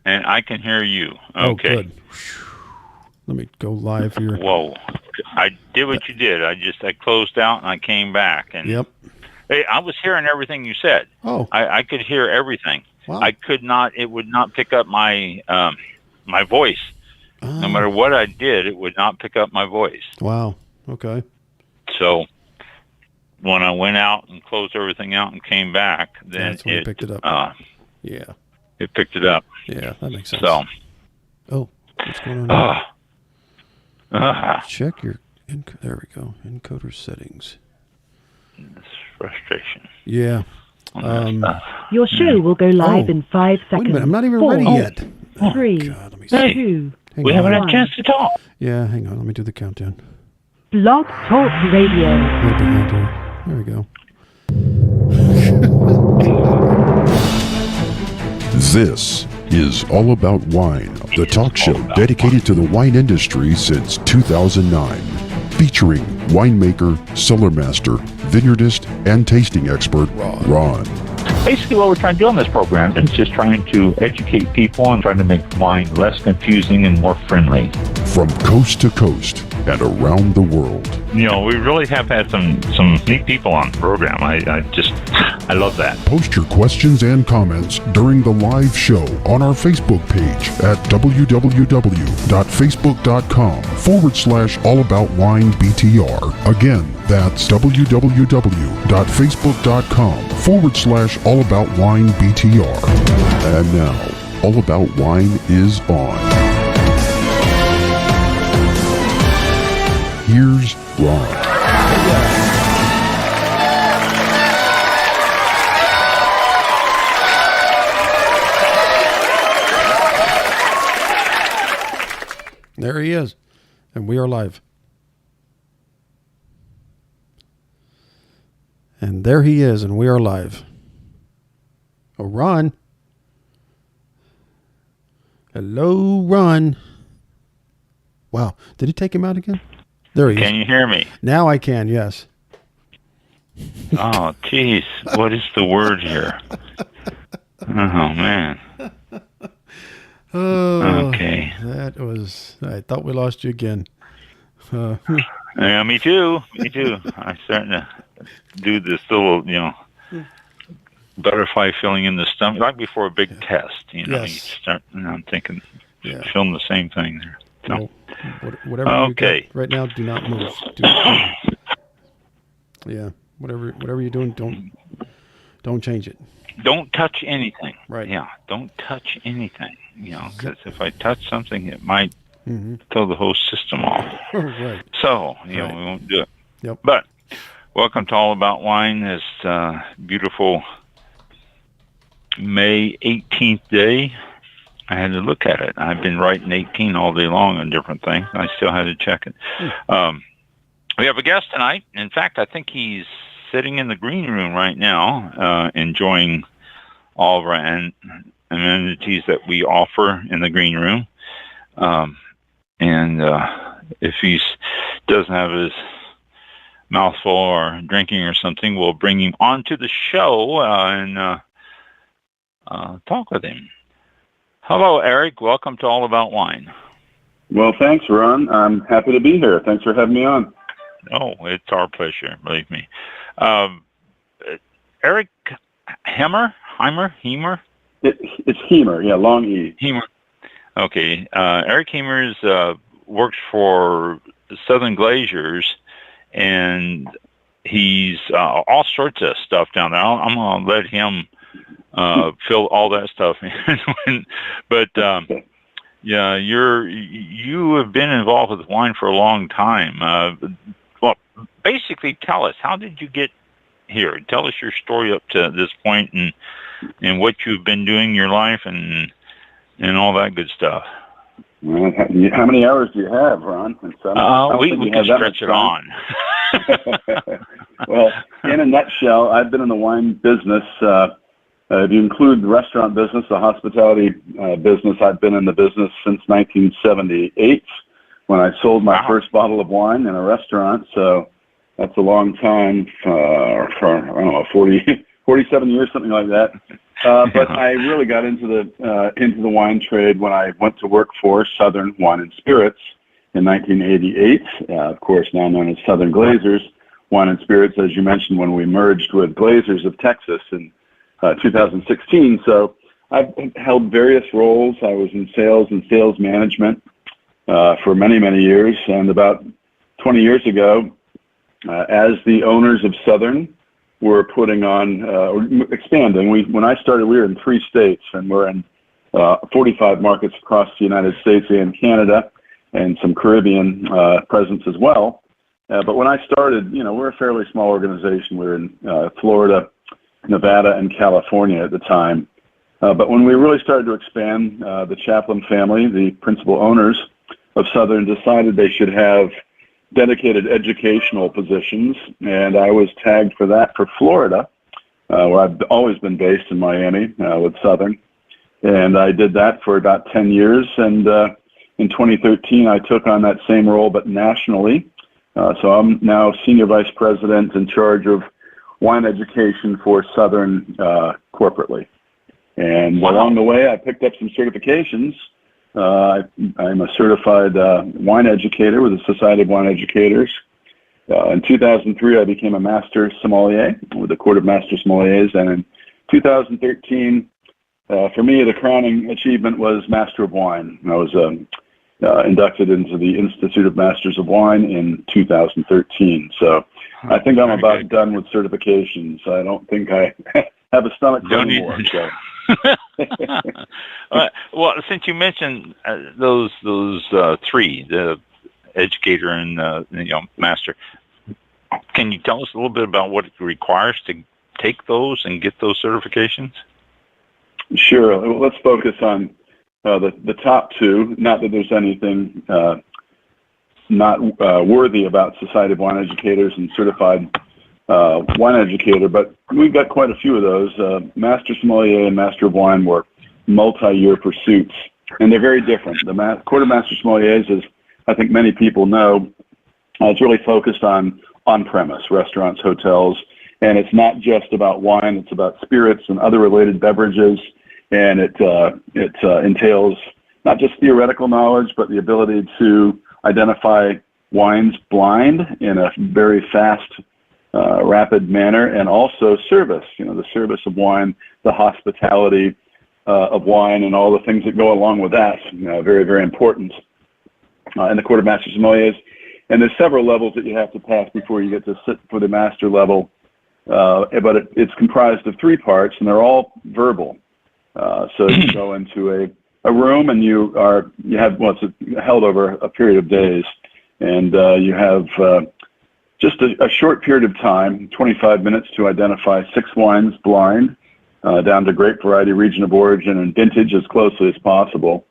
And I can hear you. Okay. Oh, good. Let me go live here. Whoa. I did what you did. I closed out and I came back. And Yep. Hey, I was hearing everything you said. Oh. I could hear everything. Wow. I could not. It would not pick up my my voice. No matter what I did, it would not pick up my voice. Wow. Okay. So when I went out and closed everything out and came back, then that's when it picked it up. Yeah. It picked it up. Yeah, that makes sense. So. Oh, what's going on here? Check your there we go. Encoder settings. It's frustration. Yeah. Your show will go live in 5 seconds. Wait a minute, I'm not even ready yet. 3, God, let me see. 2, we haven't had a chance to talk. Yeah, hang on. Let me do the countdown. Blog Talk Radio. There we go. This is All About Wine, the talk show dedicated to the wine industry since 2009. Featuring winemaker, cellar master, vineyardist, and tasting expert, Ron. Basically, what we're trying to do on this program is just trying to educate people and trying to make wine less confusing and more friendly. From coast to coast and around the world. You know, we really have had some neat people on the program. I love that. Post your questions and comments during the live show on our Facebook page at www.facebook.com/allaboutwinebtr. Again, that's www.facebook.com/allaboutwinebtr. And now, All About Wine is on. Here's Ron. There he is. And we are live. And there he is, and we are live. Oh, Ron. Hello, Ron. Wow. Did he take him out again? There he is. Can you hear me? Now I can, yes. Oh, jeez. What is the word here? Oh, man. Oh, okay. That was, I thought we lost you again. Yeah, me too. Me too. I'm starting to do this little, butterfly feeling in the stomach, right before a big test. Yes. You start, I'm thinking, film the same thing there. So. No, whatever you got right now, do not move. Yeah, whatever you're doing, don't change it. Don't touch anything. Right. Yeah, don't touch anything. Because if I touch something, it might throw the whole system off. Right. So, we won't do it. Yep. But welcome to All About Wine, this beautiful May 18th day. I had to look at it. I've been writing 18 all day long on different things. I still had to check it. We have a guest tonight. In fact, I think he's sitting in the green room right now, enjoying all of our amenities that we offer in the green room. And if he doesn't have his mouthful or drinking or something, we'll bring him onto the show and talk with him. Hello, Eric. Welcome to All About Wine. Well, thanks, Ron. I'm happy to be here. Thanks for having me on. Oh, it's our pleasure, believe me. Eric Hemer? It's Hemer, yeah, long E. Hemer. Okay. Eric Hemer works for Southern Glazers, and he's all sorts of stuff down there. I'm going to let him fill all that stuff in. But yeah, you have been involved with wine for a long time. Well, basically, tell us, how did you get here? Tell us your story up to this point and what you've been doing in your life and all that good stuff. How many hours do you have, Ron? We can stretch it on. Well, in a nutshell, I've been in the wine business. If you include the restaurant business, the hospitality business, I've been in the business since 1978 when I sold my first bottle of wine in a restaurant. So that's a long time for, I don't know, 47 years, something like that. But I really got into the wine trade when I went to work for Southern Wine and Spirits in 1988. Of course, now known as Southern Glazers Wine and Spirits, as you mentioned, when we merged with Glazers of Texas in 2016. So I've held various roles. I was in sales and sales management for many, many years. And about 20 years ago, as the owners of Southern were putting on, or expanding, when I started, we were in 3 states, and we're in 45 markets across the United States and Canada, and some Caribbean presence as well. But when I started, we're a fairly small organization. We were in Florida, Nevada, and California at the time. But when we really started to expand, the Chaplin family, the principal owners of Southern, decided they should have dedicated educational positions, and I was tagged for that for Florida, where I've always been based in Miami with Southern. And I did that for about 10 years, and in 2013, I took on that same role, but nationally. So I'm now Senior Vice President in charge of wine education for Southern corporately. And along the way, I picked up some certifications. I'm a certified wine educator with the Society of Wine Educators. In 2003, I became a Master Sommelier with the Court of Master Sommeliers. And in 2013, for me, the crowning achievement was Master of Wine. I was inducted into the Institute of Masters of Wine in 2013. So I think I'm about done with certifications. I don't think I have a stomach for any more. So. Well, since you mentioned those 3, the educator and master, can you tell us a little bit about what it requires to take those and get those certifications? Sure. Well, let's focus on the top 2. Not that there's anything not worthy about Society of Wine Educators and Certified Wine Educator, but we've got quite a few of those. Master Sommelier and Master of Wine were multi-year pursuits, and they're very different. The Court of Master Sommeliers, as I think many people know, it's really focused on on-premise, restaurants, hotels, and it's not just about wine, it's about spirits and other related beverages, and it entails not just theoretical knowledge, but the ability to identify wines blind in a very fast, rapid manner, and also service, the service of wine, the hospitality of wine, and all the things that go along with that. Very, very important in the Court of Master Sommeliers. And there's several levels that you have to pass before you get to sit for the master level, but it's comprised of 3 parts, and they're all verbal. So you go into a room, and it's held over a period of days, and you have just a short period of time, 25 minutes, to identify 6 wines blind, down to grape variety, region of origin, and vintage as closely as possible.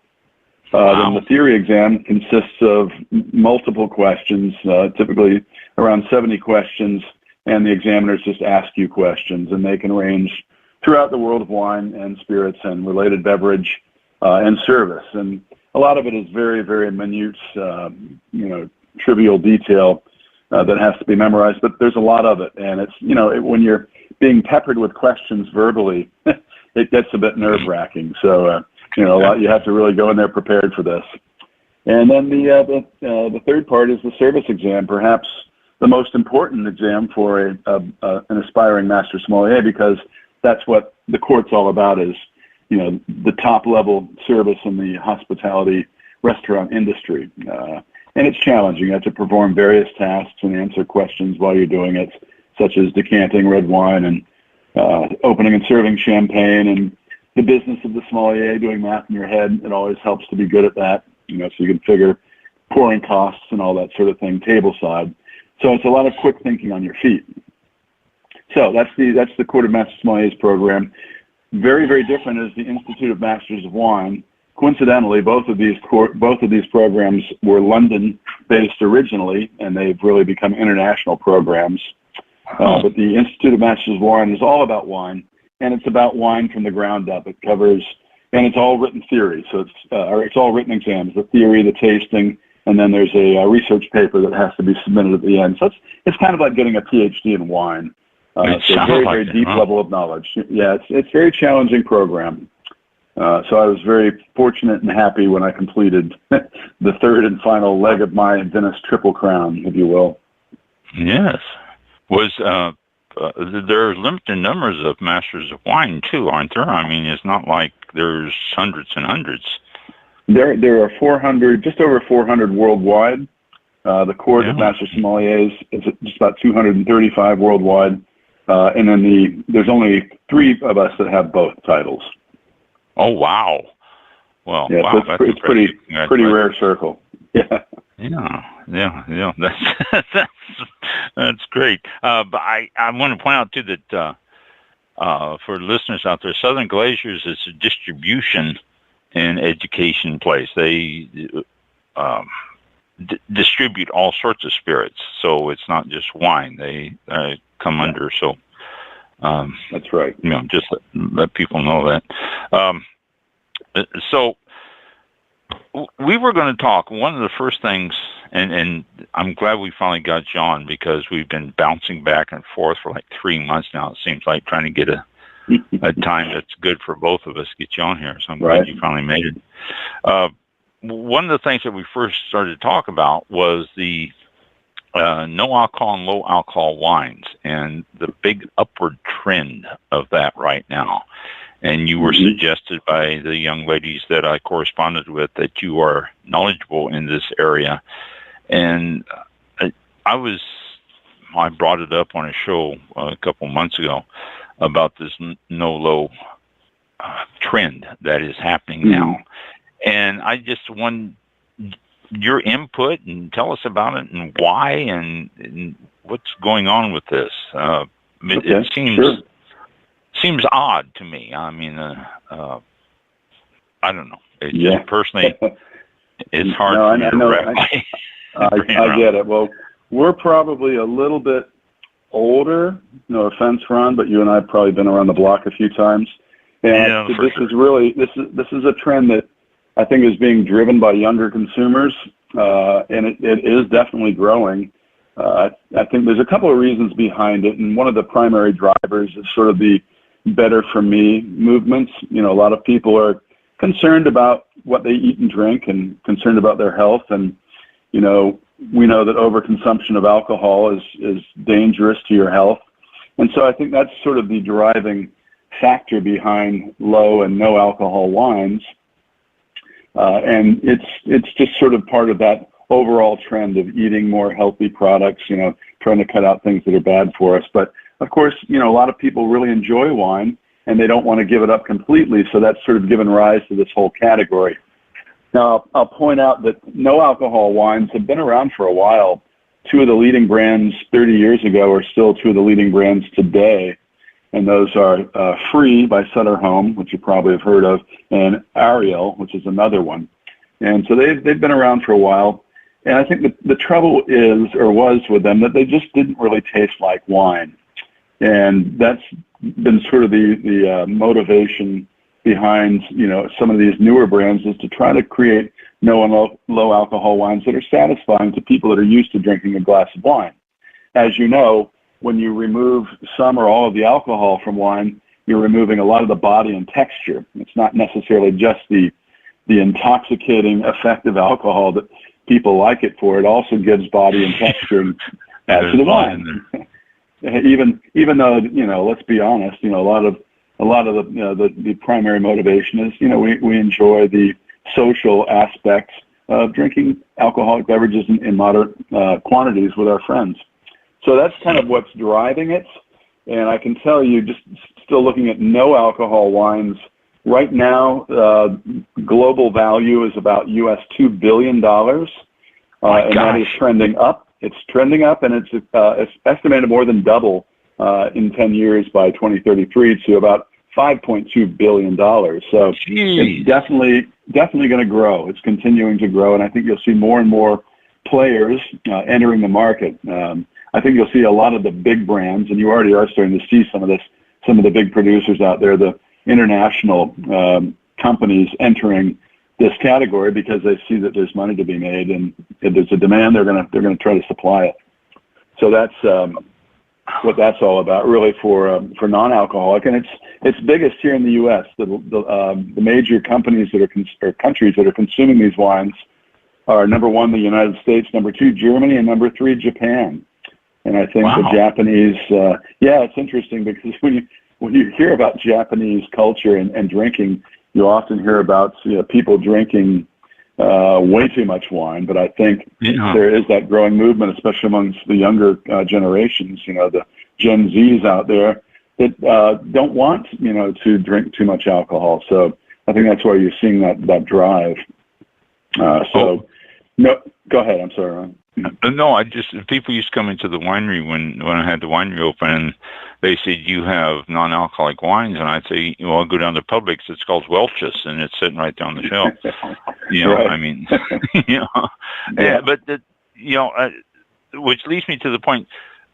Then the theory exam consists of multiple questions, typically around 70 questions, and the examiners just ask you questions, and they can range throughout the world of wine and spirits and related beverage and service. And a lot of it is very, very minute, trivial detail that has to be memorized, but there's a lot of it. And it's, when you're being peppered with questions verbally, it gets a bit nerve-wracking. So, you have to really go in there prepared for this. And then the third part is the service exam, perhaps the most important exam for an aspiring master sommelier, because that's what the court's all about, is the top level service in the hospitality restaurant industry. And it's challenging. You have to perform various tasks and answer questions while you're doing it, such as decanting red wine and opening and serving champagne, and the business of the sommelier, doing math in your head. It always helps to be good at that, so you can figure pouring costs and all that sort of thing table side. So it's a lot of quick thinking on your feet. So that's the Court of Master Sommeliers program. Very, very different is the Institute of Masters of Wine. Coincidentally, both of these programs were London-based originally, and they've really become international programs. But the Institute of Masters of Wine is all about wine, and it's about wine from the ground up. It covers, and it's all written theory, so it's all written exams, the theory, the tasting, and then there's a research paper that has to be submitted at the end. So it's kind of like getting a PhD in wine. So very, very deep level of knowledge. Yeah, it's a very challenging program. So I was very fortunate and happy when I completed the third and final leg of my Venice Triple Crown, if you will. Yes. Was there are limited numbers of masters of wine too, aren't there? I mean, it's not like there's hundreds and hundreds. There are 400, just over 400 worldwide. The court of master sommeliers is just about 235 worldwide, and then there's only 3 of us that have both titles. Oh wow! Well, yeah, wow, so it's pretty rare circle. Yeah. Yeah. That's great. But I want to point out too that for listeners out there, Southern Glazers is a distribution and education place. They distribute all sorts of spirits, so it's not just wine. They come under. So that's right. Just let people know that. So we were going to talk. One of the first things, and I'm glad we finally got John, because we've been bouncing back and forth for like 3 months now. It seems like trying to get a time that's good for both of us to get you on here. So I'm glad you finally made it. One of the things that we first started to talk about was the no alcohol and low alcohol wines and the big upward trend of that right now. And you were suggested by the young ladies that I corresponded with that you are knowledgeable in this area. And I brought it up on a show a couple months ago about this no-low trend that is happening now. And I just want your input and tell us about it and why and what's going on with this. It seems odd to me. I mean, I don't know. It just personally, it's hard for me to wrap I get it. Well, we're probably a little bit older. No offense, Ron, but you and I have probably been around the block a few times. And this is a trend that I think is being driven by younger consumers, and it is definitely growing. I think there's a couple of reasons behind it, and one of the primary drivers is sort of the better for me movements. A lot of people are concerned about what they eat and drink and concerned about their health, and we know that overconsumption of alcohol is dangerous to your health, and so I think that's sort of the driving factor behind low and no alcohol wines. And it's just sort of part of that overall trend of eating more healthy products, trying to cut out things that are bad for us. But of course, a lot of people really enjoy wine and they don't want to give it up completely. So that's sort of given rise to this whole category. Now, I'll point out that no alcohol wines have been around for a while. 2 of the leading brands 30 years ago are still 2 of the leading brands today. And those are Free by Sutter Home, which you probably have heard of, and Ariel, which is another one. And so they've been around for a while. And I think the trouble was with them that they just didn't really taste like wine. And that's been sort of the motivation behind, some of these newer brands, is to try to create no and low alcohol wines that are satisfying to people that are used to drinking a glass of wine. As you know, when you remove some or all of the alcohol from wine, you're removing a lot of the body and texture. It's not necessarily just the intoxicating effect of alcohol that people like it for. It also gives body and texture to the wine. Even though, let's be honest, a lot of the primary motivation is, we enjoy the social aspects of drinking alcoholic beverages in moderate quantities with our friends. So that's kind of what's driving it. And I can tell you, just still looking at no alcohol wines, right now, global value is about US $2 billion. And that is trending up. It's trending up, and it's estimated more than double in 10 years by 2033 to about $5.2 billion. So it's definitely going to grow. It's continuing to grow, and I think you'll see more and more players entering the market. I think you'll see a lot of the big brands, and you already are starting to see some of the big producers out there, the international companies entering this category because they see that there's money to be made, and if there's a demand, they're going to try to supply it. So that's what that's all about, really, for non-alcoholic, and it's biggest here in the U.S. The major companies that are or countries that are consuming these wines are number one, the United States, number two, Germany, and number three, Japan. And I think the Japanese, it's interesting because when you hear about Japanese culture and drinking, you often hear about people drinking way too much wine. But I think there is that growing movement, especially amongst the younger generations, the Gen Zs out there that don't want, to drink too much alcohol. So I think that's why you're seeing that drive. No, go ahead. I'm sorry, Ron. No, people used to come into the winery when I had the winery open, and they said, you have non-alcoholic wines, and I'd say, well, I'll go down to Publix. It's called Welch's, and it's sitting right down the shelf. Right. I mean, but which leads me to the point.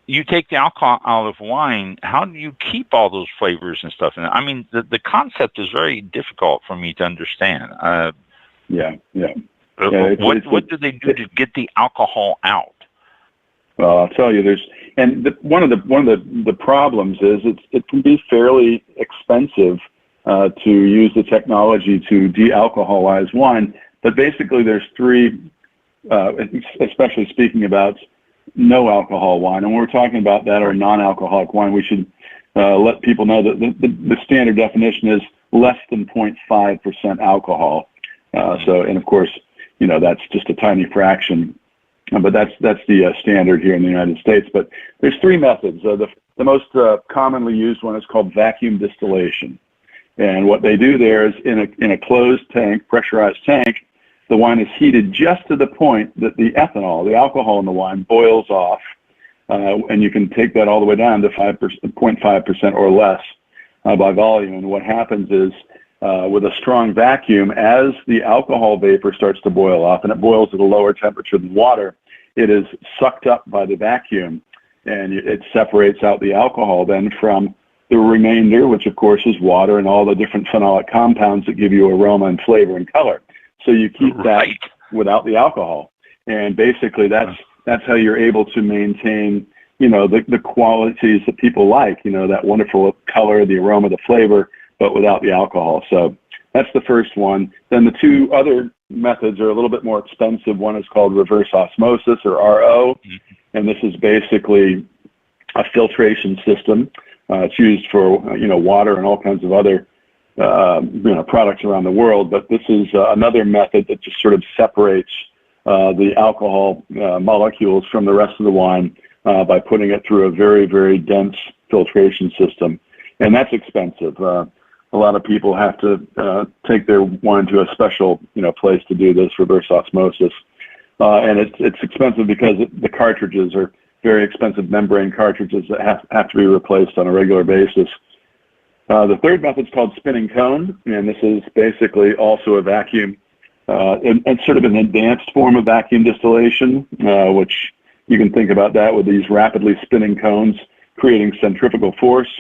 You take the alcohol out of wine. How do you keep all those flavors and stuff? And I mean, the concept is very difficult for me to understand. What do they do to get the alcohol out? Well, I'll tell you, one of the problems is it can be fairly expensive to use the technology to de-alcoholize wine. But basically, there's three, especially speaking about no alcohol wine, and when we're talking about that or non-alcoholic wine, we should let people know that the standard definition is less than 0.5% alcohol. And of course, that's just a tiny fraction, but that's the standard here in the United States. But there's three methods. The most commonly used one is called vacuum distillation, and what they do there is in a closed tank, pressurized tank, the wine is heated just to the point that the ethanol, the alcohol in the wine, boils off, and you can take that all the way down to 0.5% or less by volume. And what happens is, with a strong vacuum, as the alcohol vapor starts to boil off, and it boils at a lower temperature than water, it is sucked up by the vacuum, and it separates out the alcohol then from the remainder, which of course is water and all the different phenolic compounds that give you aroma and flavor and color. So you keep that without the alcohol, and basically that's how you're able to maintain, the qualities that people like, that wonderful color, the aroma, the flavor, but without the alcohol. So that's the first one. Then the two other methods are a little bit more expensive. One is called reverse osmosis, or RO, and this is basically a filtration system. It's used for water and all kinds of other products around the world. But this is another method that just sort of separates the alcohol molecules from the rest of the wine by putting it through a very, very dense filtration system, and that's expensive. A lot of people have to take their wine to a special, place to do this reverse osmosis, and it's expensive because the cartridges are very expensive membrane cartridges that have to be replaced on a regular basis. The third method is called spinning cone, and this is basically also a vacuum, and sort of an advanced form of vacuum distillation, which you can think about that with these rapidly spinning cones creating centrifugal force.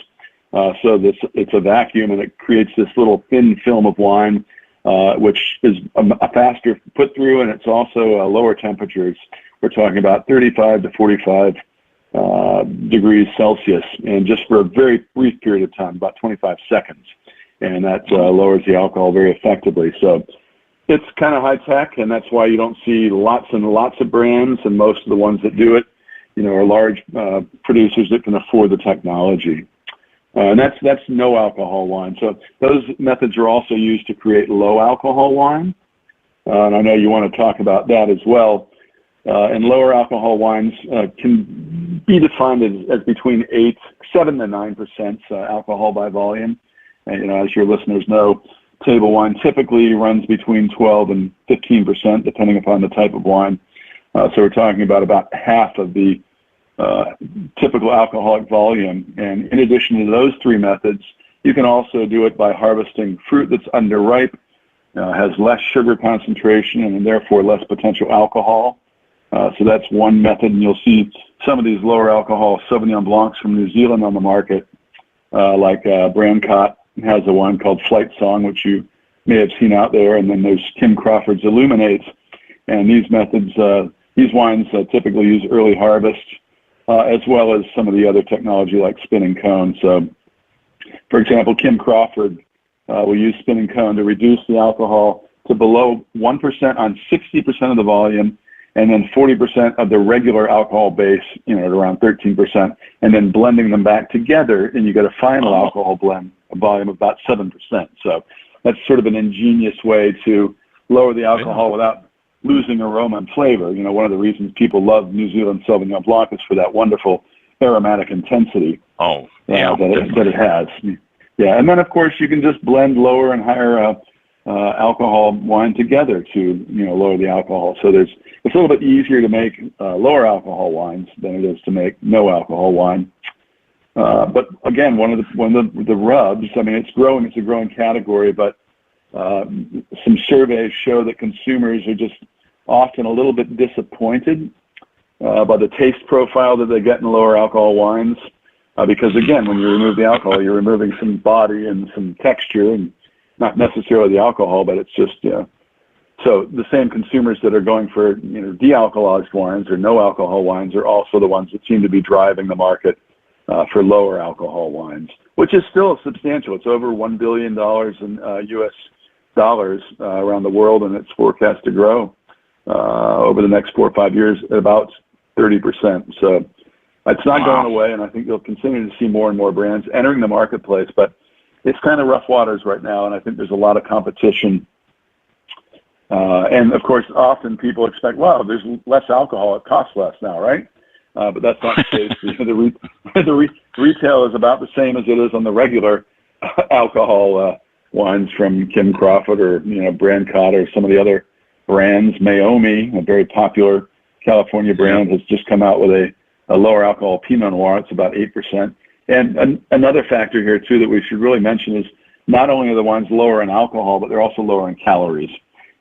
So it's a vacuum, and it creates this little thin film of wine, which is a faster put through, and it's also lower temperatures. We're talking about 35 to 45 degrees Celsius, and just for a very brief period of time, about 25 seconds. And that lowers the alcohol very effectively. So it's kind of high tech, and that's why you don't see lots and lots of brands, and most of the ones that do it, are large producers that can afford the technology. And that's no alcohol wine. So those methods are also used to create low alcohol wine. And I know you want to talk about that as well. And lower alcohol wines can be defined as between 7 to 9% alcohol by volume. And, as your listeners know, table wine typically runs between 12 and 15%, depending upon the type of wine. So we're talking about half of the typical alcoholic volume. And in addition to those three methods, you can also do it by harvesting fruit that's underripe, has less sugar concentration, and therefore less potential alcohol. So that's one method, and you'll see some of these lower alcohol Sauvignon Blancs from New Zealand on the market, like Brancott has a wine called Flight Song, which you may have seen out there, and then there's Kim Crawford's Illuminate. And these methods, these wines typically use early harvest, as well as some of the other technology like spinning cone. So, for example, Kim Crawford will use spinning cone to reduce the alcohol to below 1% on 60% of the volume, and then 40% of the regular alcohol base, at around 13%, and then blending them back together, and you get a final alcohol blend, a volume of about 7%. So that's sort of an ingenious way to lower the alcohol without losing aroma and flavor. One of the reasons people love New Zealand Sauvignon Blanc is for that wonderful aromatic intensity that it has. Yeah, and then of course you can just blend lower and higher alcohol wine together to lower the alcohol. So it's a little bit easier to make lower alcohol wines than it is to make no alcohol wine. But again, one of the rubs. I mean, it's growing. It's a growing category, but some surveys show that consumers are just often a little bit disappointed by the taste profile that they get in lower alcohol wines. Because again, when you remove the alcohol, you're removing some body and some texture, and not necessarily the alcohol, but it's just, so the same consumers that are going for, de-alcoholized wines or no alcohol wines are also the ones that seem to be driving the market for lower alcohol wines, which is still substantial. It's over $1 billion in U.S. dollars around the world, and it's forecast to grow over the next 4 or 5 years at about 30%. So it's not going away, and I think you'll continue to see more and more brands entering the marketplace, but it's kind of rough waters right now, and I think there's a lot of competition. And of course, often people expect, wow, there's less alcohol, it costs less now, right? But that's not the case. The retail is about the same as it is on the regular alcohol wines from Kim Crawford or Brancott or some of the other brands. Maomi, a very popular California brand, has just come out with a lower alcohol Pinot Noir. It's about 8%. And another factor here too that we should really mention is not only are the wines lower in alcohol, but they're also lower in calories.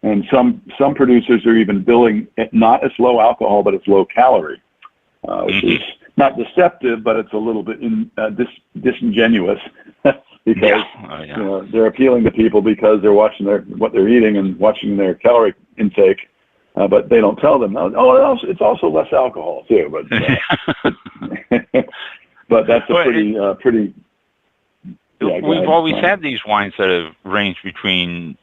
And some producers are even billing it not as low alcohol, but as low calorie, which is not deceptive, but it's a little bit disingenuous because they're appealing to people because they're watching what they're eating and watching their calorie intake, but they don't tell them, it's also less alcohol too. But but that's a pretty. We've always had these wines that have ranged between,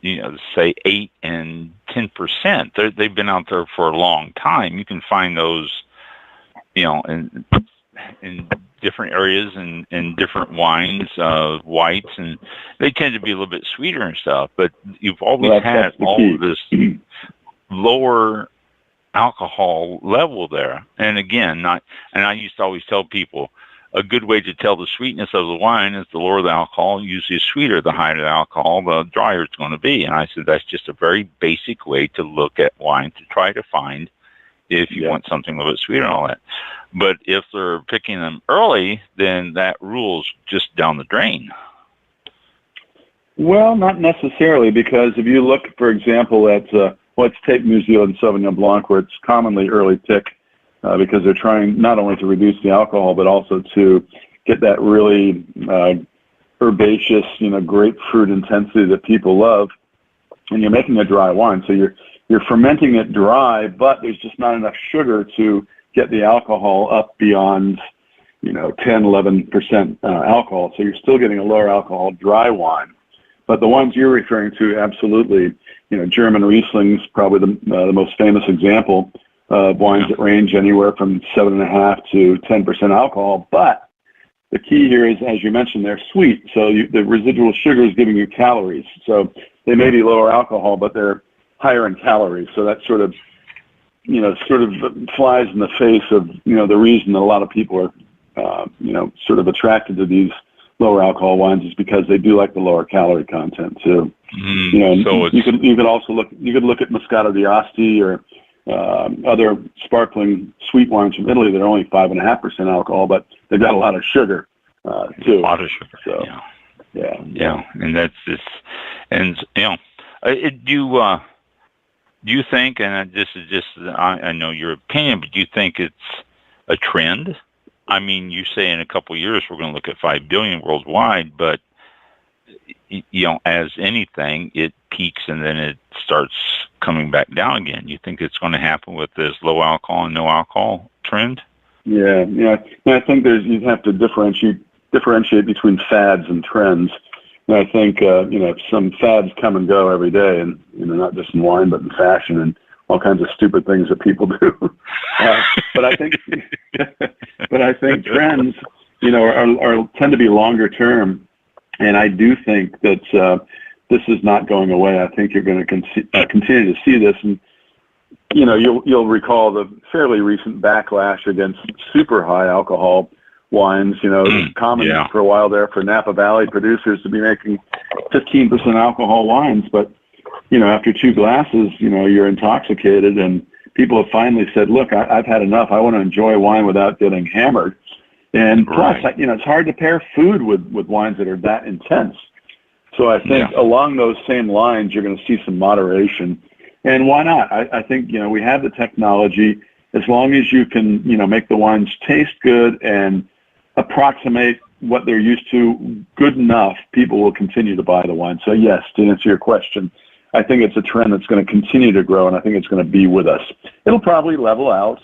say 8 and 10%. They've been out there for a long time. You can find those, in different areas and in different wines, whites, and they tend to be a little bit sweeter and stuff. But you've always had all of this lower alcohol level there. And again, I used to always tell people, a good way to tell the sweetness of the wine is the lower the alcohol, usually sweeter. The higher the alcohol, the drier it's going to be. And I said that's just a very basic way to look at wine to try to find if you want something a little bit sweeter and all that. But if they're picking them early, then that rule's just down the drain. Well, not necessarily, because if you look, for example, at let's take New Zealand Sauvignon Blanc, where it's commonly early pick, because they're trying not only to reduce the alcohol, but also to get that really herbaceous, grapefruit intensity that people love. And you're making a dry wine, so you're fermenting it dry, but there's just not enough sugar to get the alcohol up beyond, 10, 11% alcohol. So you're still getting a lower alcohol dry wine. But the ones you're referring to, absolutely, German Riesling's probably the most famous example of wines that range anywhere from 7.5 to 10% alcohol. But the key here is, as you mentioned, they're sweet. So the residual sugar is giving you calories. So they may be lower alcohol, but they're higher in calories. So that sort of flies in the face of, the reason that a lot of people are, sort of attracted to these lower alcohol wines is because they do like the lower calorie content too. So you could also look at Moscato d'Asti or other sparkling sweet wines from Italy that are only 5.5% alcohol, but they've got a lot of sugar too. A lot of sugar. So, yeah. And that's just, and do you think, and this is just, I know your opinion, but do you think it's a trend? I mean, you say in a couple of years we're going to look at 5 billion worldwide, but as anything, it peaks and then it starts coming back down again. You think it's going to happen with this low alcohol and no alcohol trend? Yeah. And I think you'd have to differentiate between fads and trends. And I think, some fads come and go every day, and, not just in wine, but in fashion and all kinds of stupid things that people do. But I think, trends, tend to be longer term. And I do think that this is not going away. I think you're going to continue to see this. And, you'll recall the fairly recent backlash against super high alcohol wines. Common for a while there for Napa Valley producers to be making 15% alcohol wines. But, after 2 glasses, you're intoxicated, and people have finally said, look, I've had enough. I want to enjoy wine without getting hammered. And plus, it's hard to pair food with wines that are that intense. So I think along those same lines, you're going to see some moderation. And why not? I think, we have the technology. As long as you can, make the wines taste good and approximate what they're used to good enough, people will continue to buy the wine. So yes, to answer your question, I think it's a trend that's going to continue to grow, and I think it's going to be with us. It'll probably level out,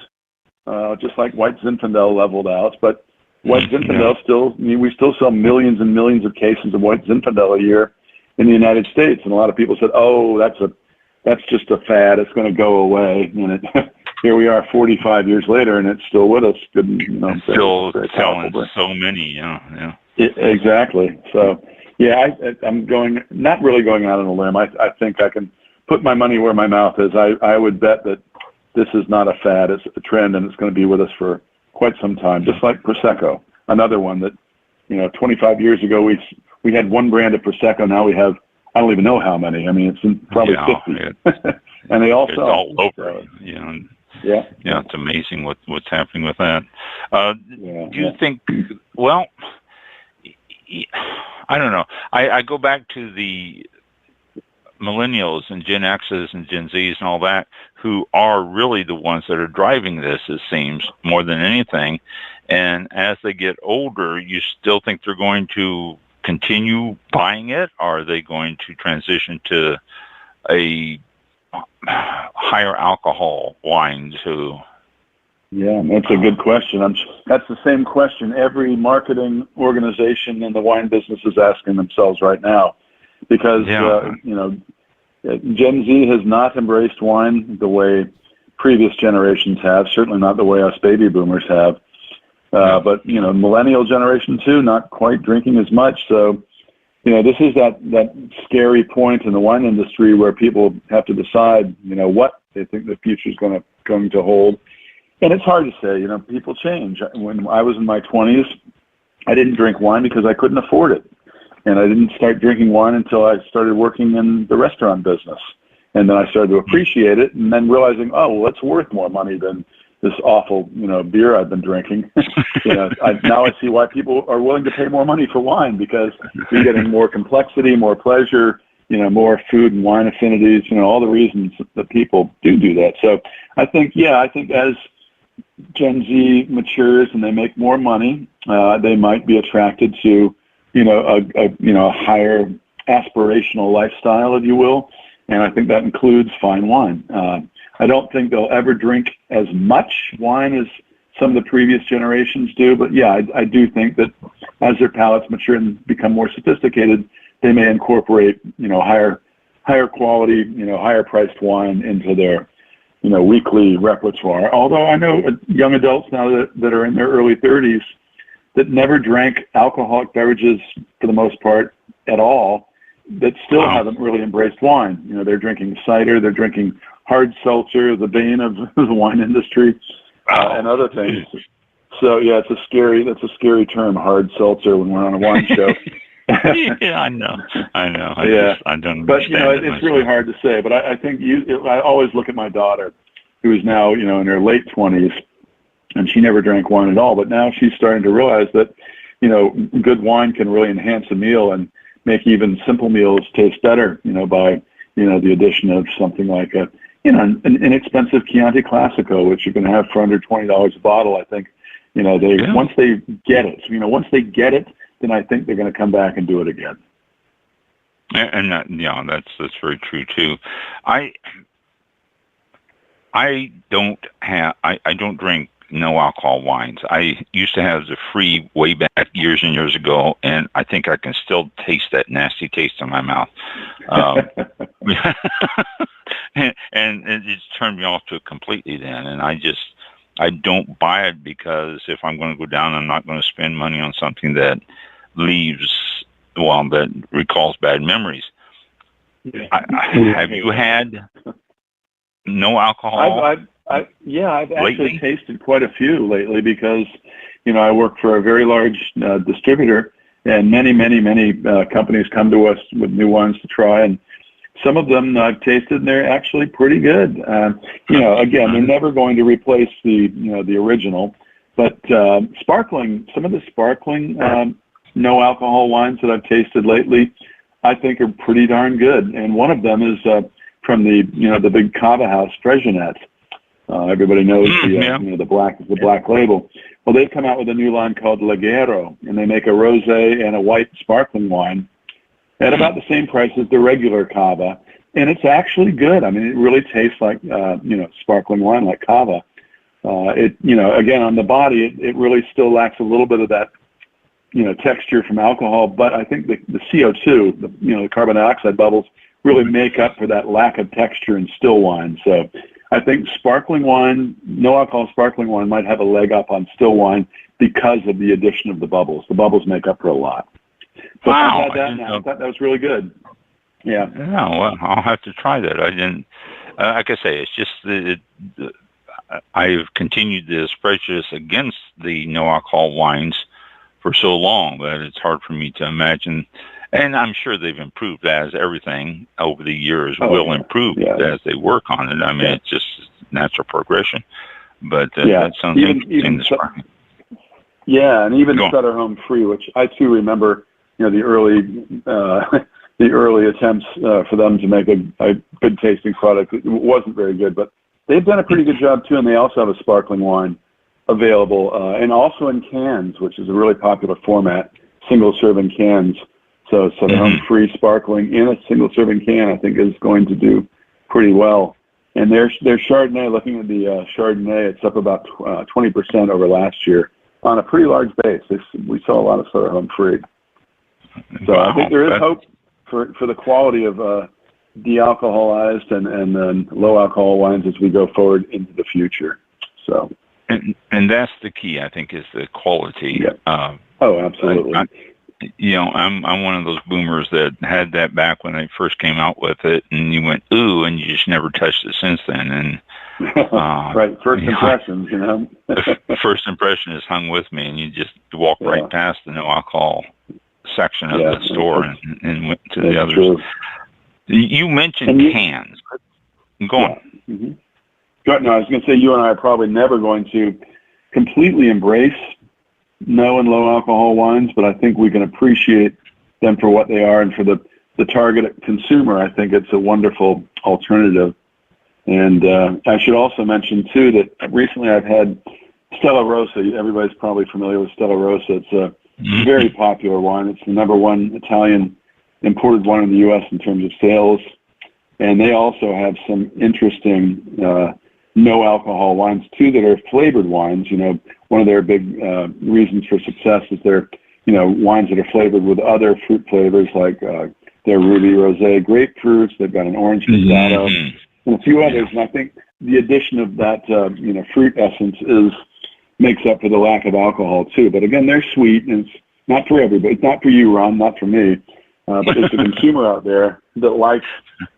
just like White Zinfandel leveled out. But White Zinfandel we still sell millions and millions of cases of White Zinfandel a year in the United States, and a lot of people said, "Oh, that's just a fad. It's going to go away." And here we are, 45 years later, and it's still with us. It's still selling so many. Yeah. Exactly. So, I'm not really going out on a limb. I think I can put my money where my mouth is. I would bet that this is not a fad. It's a trend, and it's going to be with us for quite some time. Just like Prosecco, another one that 25 years ago we had one brand of Prosecco. Now we have, I don't even know how many. I mean, it's probably 50, and they all sell. All over. Yeah, it's amazing what's happening with that. Do you think? Well, I don't know. I go back to the millennials and Gen X's and Gen Z's and all that, who are really the ones that are driving this, it seems, more than anything. And as they get older, you still think they're going to continue buying it? Or are they going to transition to a higher alcohol wine too? Yeah, that's a good question. That's the same question every marketing organization in the wine business is asking themselves right now, because Gen Z has not embraced wine the way previous generations have. Certainly not the way us baby boomers have. But millennial generation too, not quite drinking as much. So this is that scary point in the wine industry where people have to decide, what they think the future is going to hold. And it's hard to say, people change. When I was in my 20s, I didn't drink wine because I couldn't afford it. And I didn't start drinking wine until I started working in the restaurant business. And then I started to appreciate it, and then realizing, oh, well, it's worth more money than this awful, beer I've been drinking. Now I see why people are willing to pay more money for wine, because you're getting more complexity, more pleasure, more food and wine affinities, all the reasons that people do that. So I think as Gen Z matures and they make more money, they might be attracted to, a higher aspirational lifestyle, if you will. And I think that includes fine wine. I don't think they'll ever drink as much wine as some of the previous generations do. But I do think that as their palates mature and become more sophisticated, they may incorporate, higher quality, higher priced wine into their, weekly repertoire. Although I know young adults now that are in their early 30s that never drank alcoholic beverages for the most part at all, that still haven't really embraced wine. They're drinking cider, they're drinking hard seltzer, the bane of the wine industry, and other things. So that's a scary term, hard seltzer, when we're on a wine show. I know. I don't. But it's really hard to say. But I think I always look at my daughter, who is now in her late 20s, and she never drank wine at all. But now she's starting to realize that good wine can really enhance a meal and make even simple meals taste better. By the addition of something like an inexpensive Chianti Classico, which you can have for under $20 a bottle. I think once they get it, then I think they're going to come back and do it again. And that's very true too. I don't drink no alcohol wines. I used to have the free way back years and years ago, and I think I can still taste that nasty taste in my mouth. And it just turned me off to it completely then. And I don't buy it because if I'm going to go down, I'm not going to spend money on something that that recalls bad memories. Yeah. Have you had no alcohol? I've lately? actually tasted quite a few lately because, I work for a very large distributor, and many companies come to us with new wines to try, and some of them I've tasted, and they're actually pretty good. Again, they're never going to replace the original, but some of the sparkling no alcohol wines that I've tasted lately, I think are pretty darn good. And one of them is from the big Cava house, Freshenet. Everybody knows the black label. Well, they've come out with a new line called Glazer, and they make a rosé and a white sparkling wine at about the same price as the regular Cava, and it's actually good. I mean, it really tastes like sparkling wine, like Cava. Again, on the body, it really still lacks a little bit of that texture from alcohol, but I think the CO2, the carbon dioxide bubbles, really make up for that lack of texture in still wine. So I think sparkling wine, no alcohol sparkling wine, might have a leg up on still wine because of the addition of the bubbles. The bubbles make up for a lot. So wow! I had that now. I thought that was really good. Yeah. Yeah. Well, I'll have to try that. I didn't. Like I say, it's just I've continued this prejudice against the no alcohol wines for so long that it's hard for me to imagine. And I'm sure they've improved, as everything over the years will improve as they work on it. I mean, it's just natural progression. But that sounds interesting. And even Sutter Home Free, which I too remember, the early attempts for them to make a good tasting product. It wasn't very good, but they've done a pretty good job too. And they also have a sparkling wine available, and also in cans, which is a really popular format, single serving cans. So Sutter Home Free sparkling in a single serving can, I think, is going to do pretty well. And their Chardonnay, looking at the Chardonnay, it's up about 20% over last year on a pretty large base. We saw a lot of Sutter Home Free. So I think there is hope for the quality of de-alcoholized and low alcohol wines as we go forward into the future. So, and that's the key, I think, is the quality. Yeah. Absolutely. I'm one of those boomers that had that back when they first came out with it, and you went ooh, and you just never touched it since then. And right, first impressions, first impression has hung with me, and you just walk right past the no alcohol section of the store and went to the others. True. You mentioned cans. Go on. Mm-hmm. No, I was going to say you and I are probably never going to completely embrace no and low alcohol wines, but I think we can appreciate them for what they are, and for the target consumer, I think it's a wonderful alternative. And I should also mention too that recently I've had Stella Rossa. Everybody's probably familiar with Stella Rossa. It's a very popular wine. It's the #1 Italian imported wine in the U.S. in terms of sales, and they also have some interesting no alcohol wines too that are flavored wines. One of their big reasons for success is their wines that are flavored with other fruit flavors, like their Ruby Rosé grapefruits. They've got an orange Moscato and a few others. And I think the addition of that fruit essence makes up for the lack of alcohol too. But again, they're sweet, and it's not for everybody. It's not for you, Ron, not for me. But there's a consumer out there that likes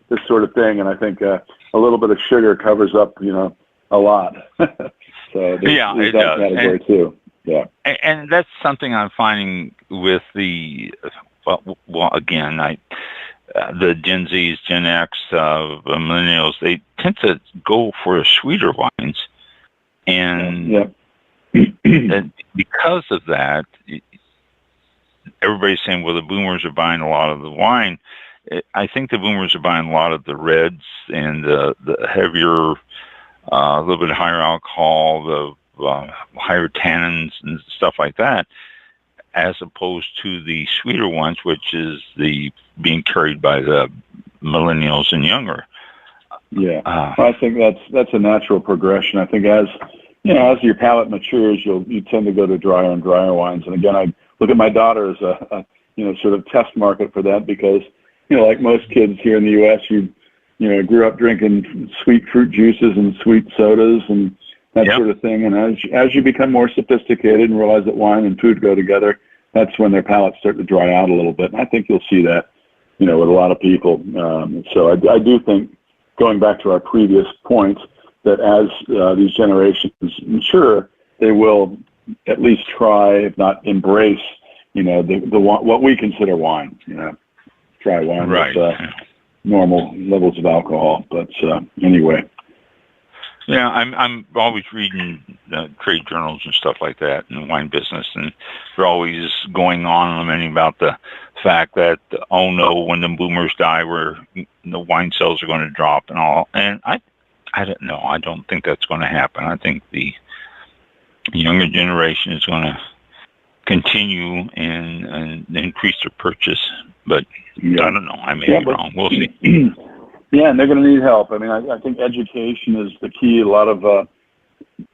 this sort of thing, and I think a little bit of sugar covers up, a lot. So there's that category too. Yeah, and that's something I'm finding with the again, the Gen Zs, Gen X, millennials. They tend to go for sweeter wines, and because of that, everybody's saying, well, the boomers are buying a lot of the wine. I think the boomers are buying a lot of the reds and the heavier, a little bit higher alcohol, the higher tannins and stuff like that, as opposed to the sweeter ones, which is being carried by the millennials and younger. Yeah, I think that's a natural progression. I think as as your palate matures, you tend to go to drier and drier wines. And again, I look at my daughter as a sort of test market for that because, like most kids here in the U.S., you grew up drinking sweet fruit juices and sweet sodas and that sort of thing. And as you become more sophisticated and realize that wine and food go together, that's when their palates start to dry out a little bit. And I think you'll see that, with a lot of people. So I do think, going back to our previous point, that as these generations mature, they will at least try, if not embrace, what we consider wine. Try wine with normal levels of alcohol. But anyway. Yeah, I'm always reading trade journals and stuff like that in the wine business, and they're always going on and lamenting about the fact that, oh no, when the boomers die, the wine sales are going to drop and all. And I don't know. I don't think that's going to happen. I think the younger generation is going to continue and increase their purchase, but I don't know. I may be wrong. We'll see. Yeah, and they're going to need help. I mean, I think education is the key. A lot of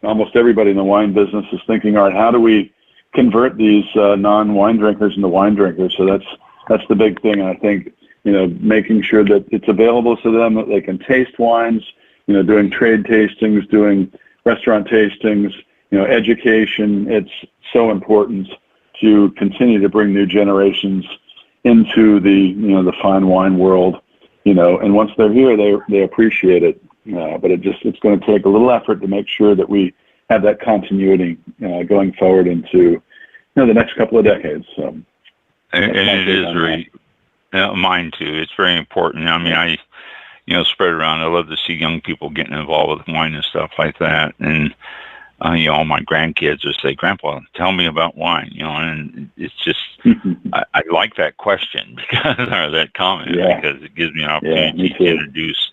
almost everybody in the wine business is thinking, all right, how do we convert these non-wine drinkers into wine drinkers? So that's the big thing. And I think, making sure that it's available to them, that they can taste wines, doing trade tastings, doing restaurant tastings, education. It's so important to continue to bring new generations into the fine wine world. And once they're here, they appreciate it. But it's going to take a little effort to make sure that we have that continuity going forward into the next couple of decades. So, and it is very mine too. It's very important. I mean, I spread around. I love to see young people getting involved with wine and stuff like that. And all my grandkids will say, "Grandpa, tell me about wine." And it's just I like that question or that comment because it gives me an opportunity to introduce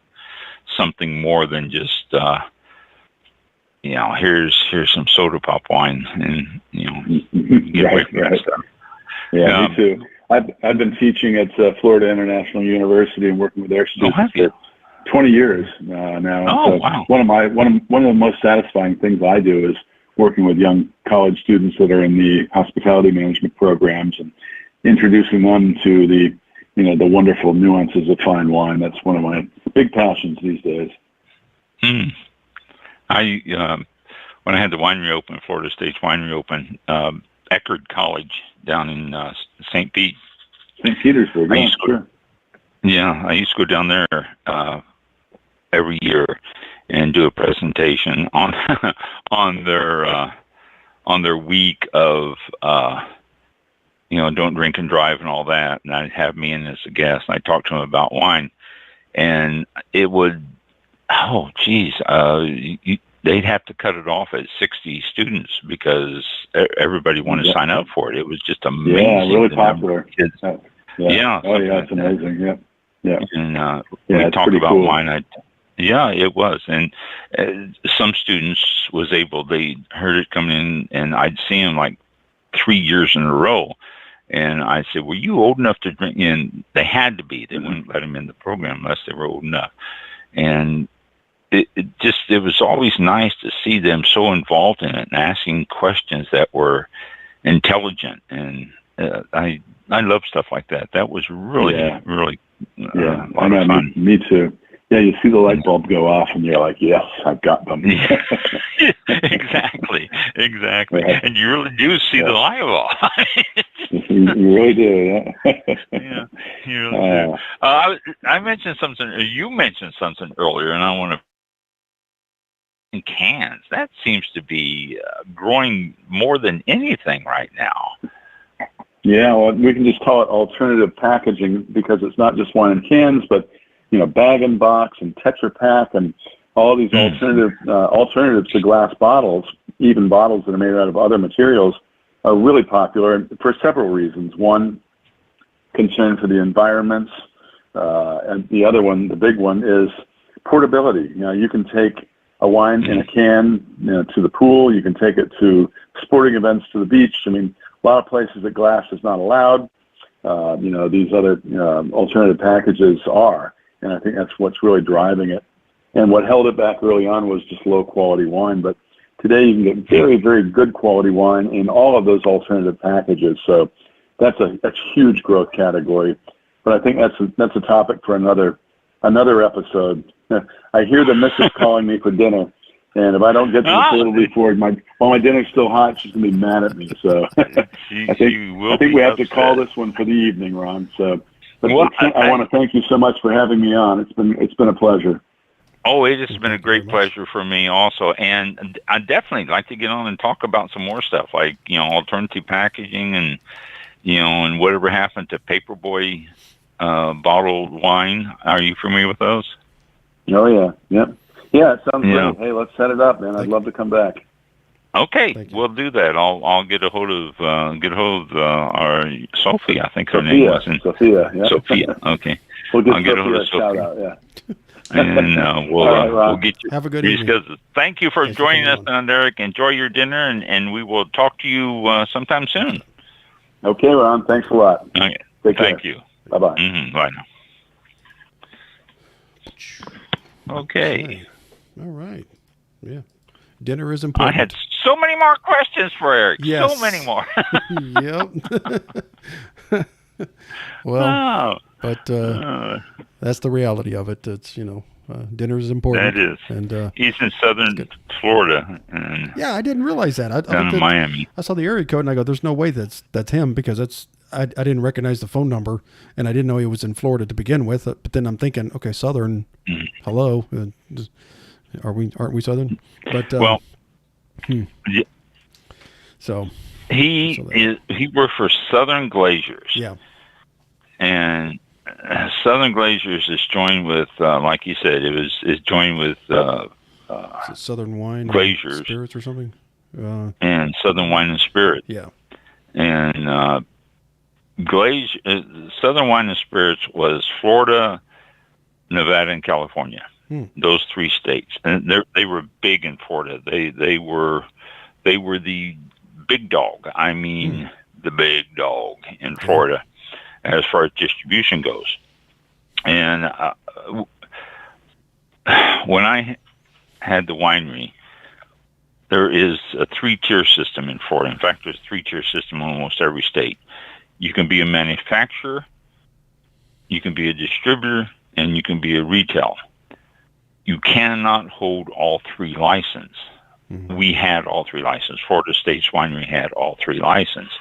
something more than just here's some soda pop wine and get away from that stuff. Yeah, me too. I've been teaching at Florida International University and working with their students for 20 years now. Oh, wow. One of the most satisfying things I do is working with young college students that are in the hospitality management programs and introducing them to the wonderful nuances of fine wine. That's one of my big passions these days. When I had the winery open, Florida State's winery open, Eckerd College down in St. Pete. St. Petersburg, sure. Yeah, I used to go down there every year and do a presentation on on their week of don't drink and drive and all that. And I'd have me in as a guest, and I talked to them about wine, and it would they'd have to cut it off at 60 students because everybody wanted to sign up for it. It was just amazing. Yeah, really popular. Kids. Yeah. Oh yeah, it's amazing. Yeah. Yeah. And we talked about wine. It was. And some students they heard it coming in, and I'd see them like 3 years in a row. And I said, were you old enough to drink? And they had to be. They wouldn't let them in the program unless they were old enough. And it was always nice to see them so involved in it and asking questions that were intelligent. And I love stuff like that. That was really a lot of fun. Me too. Yeah, you see the light bulb go off, and you're like, "Yes, I've got them." Exactly. Yeah. And you really do see the light bulb. You really do, yeah, you really do. I mentioned something. You mentioned something earlier, and I want to. In cans, that seems to be growing more than anything right now. Yeah, well, we can just call it alternative packaging because it's not just wine in cans, but bag and box and Tetra Pak and all these alternatives to glass bottles, even bottles that are made out of other materials, are really popular for several reasons. One, concern for the environment, and the other one, the big one, is portability. You can take a wine in a can to the pool. You can take it to sporting events, to the beach. I mean, a lot of places that glass is not allowed. These other alternative packages are. And I think that's what's really driving it. And what held it back early on was just low quality wine. But Today you can get very, very good quality wine in all of those alternative packages. So that's a huge growth category. But I think that's a topic for another episode. I hear the missus calling me for dinner, and if I don't get to the table before while my dinner's still hot, she's gonna be mad at me. So I think we have to call this one for the evening, Ron. So, but I want to thank you so much for having me on. It's been a pleasure. Oh, it has been a great pleasure for me also, and I'd definitely like to get on and talk about some more stuff, like alternative packaging and and whatever happened to Paperboy bottled wine. Are you familiar with those? Oh yeah, yeah. It sounds great. Hey, let's set it up, man. I'd love to come back. Okay, we'll do that. I'll get a hold of our Sophie. I think her name was Sophia. Yeah. Sophia. Okay. I'll get a hold of Sophia. Sophia. Shout out. Yeah. And we'll get you. Have a good evening. Thank you for joining us, Derek. Enjoy your dinner, and we will talk to you sometime soon. Okay, Ron. Thanks a lot. Okay. Take care. Thank you. Bye-bye. Bye now. Okay. All right. Yeah. Dinner is important. I had so many more questions for Eric. Yes. So many more. Yep. Well, but that's the reality of it. It's dinner is important. That is. And he's in southern Florida. And yeah, I didn't realize that. I down in Miami. I saw the area code and I go, "There's no way that's him," because I didn't recognize the phone number and I didn't know he was in Florida to begin with. But then I'm thinking, okay, southern. Hello, aren't we southern? But yeah. So he worked for Southern Glazers. Yeah. And Southern Glazers is joined with, like you said, is joined with Southern Wine Glazers Spirits or something. And Southern Wine and Spirit. Yeah. And Southern Wine and Spirits was Florida, Nevada, and California. Those three states, and they were big in Florida. They were the big dog. I mean, the big dog in Florida, as far as distribution goes. And when I had the winery, there is a 3-tier system in Florida. In fact, there's a 3-tier system in almost every state. You can be a manufacturer, you can be a distributor, and you can be a retail. You cannot hold all 3 licenses. We had all 3 licenses. Florida State's Winery had all 3 licenses.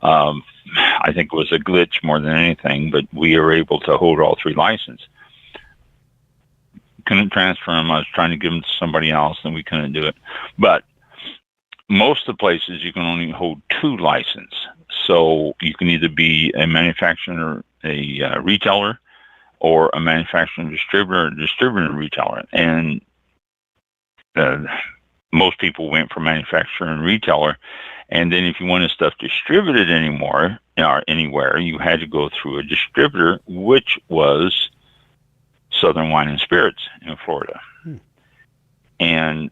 I think it was a glitch more than anything, but we were able to hold all 3 licenses. Couldn't transfer them. I was trying to give them to somebody else, and we couldn't do it. But most of the places, you can only hold 2 licenses. So you can either be a manufacturer, a retailer, or a manufacturer and distributor, and retailer. And most people went for manufacturer and retailer. And then if you wanted stuff distributed anymore or anywhere, you had to go through a distributor, which was Southern Wine and Spirits in Florida. And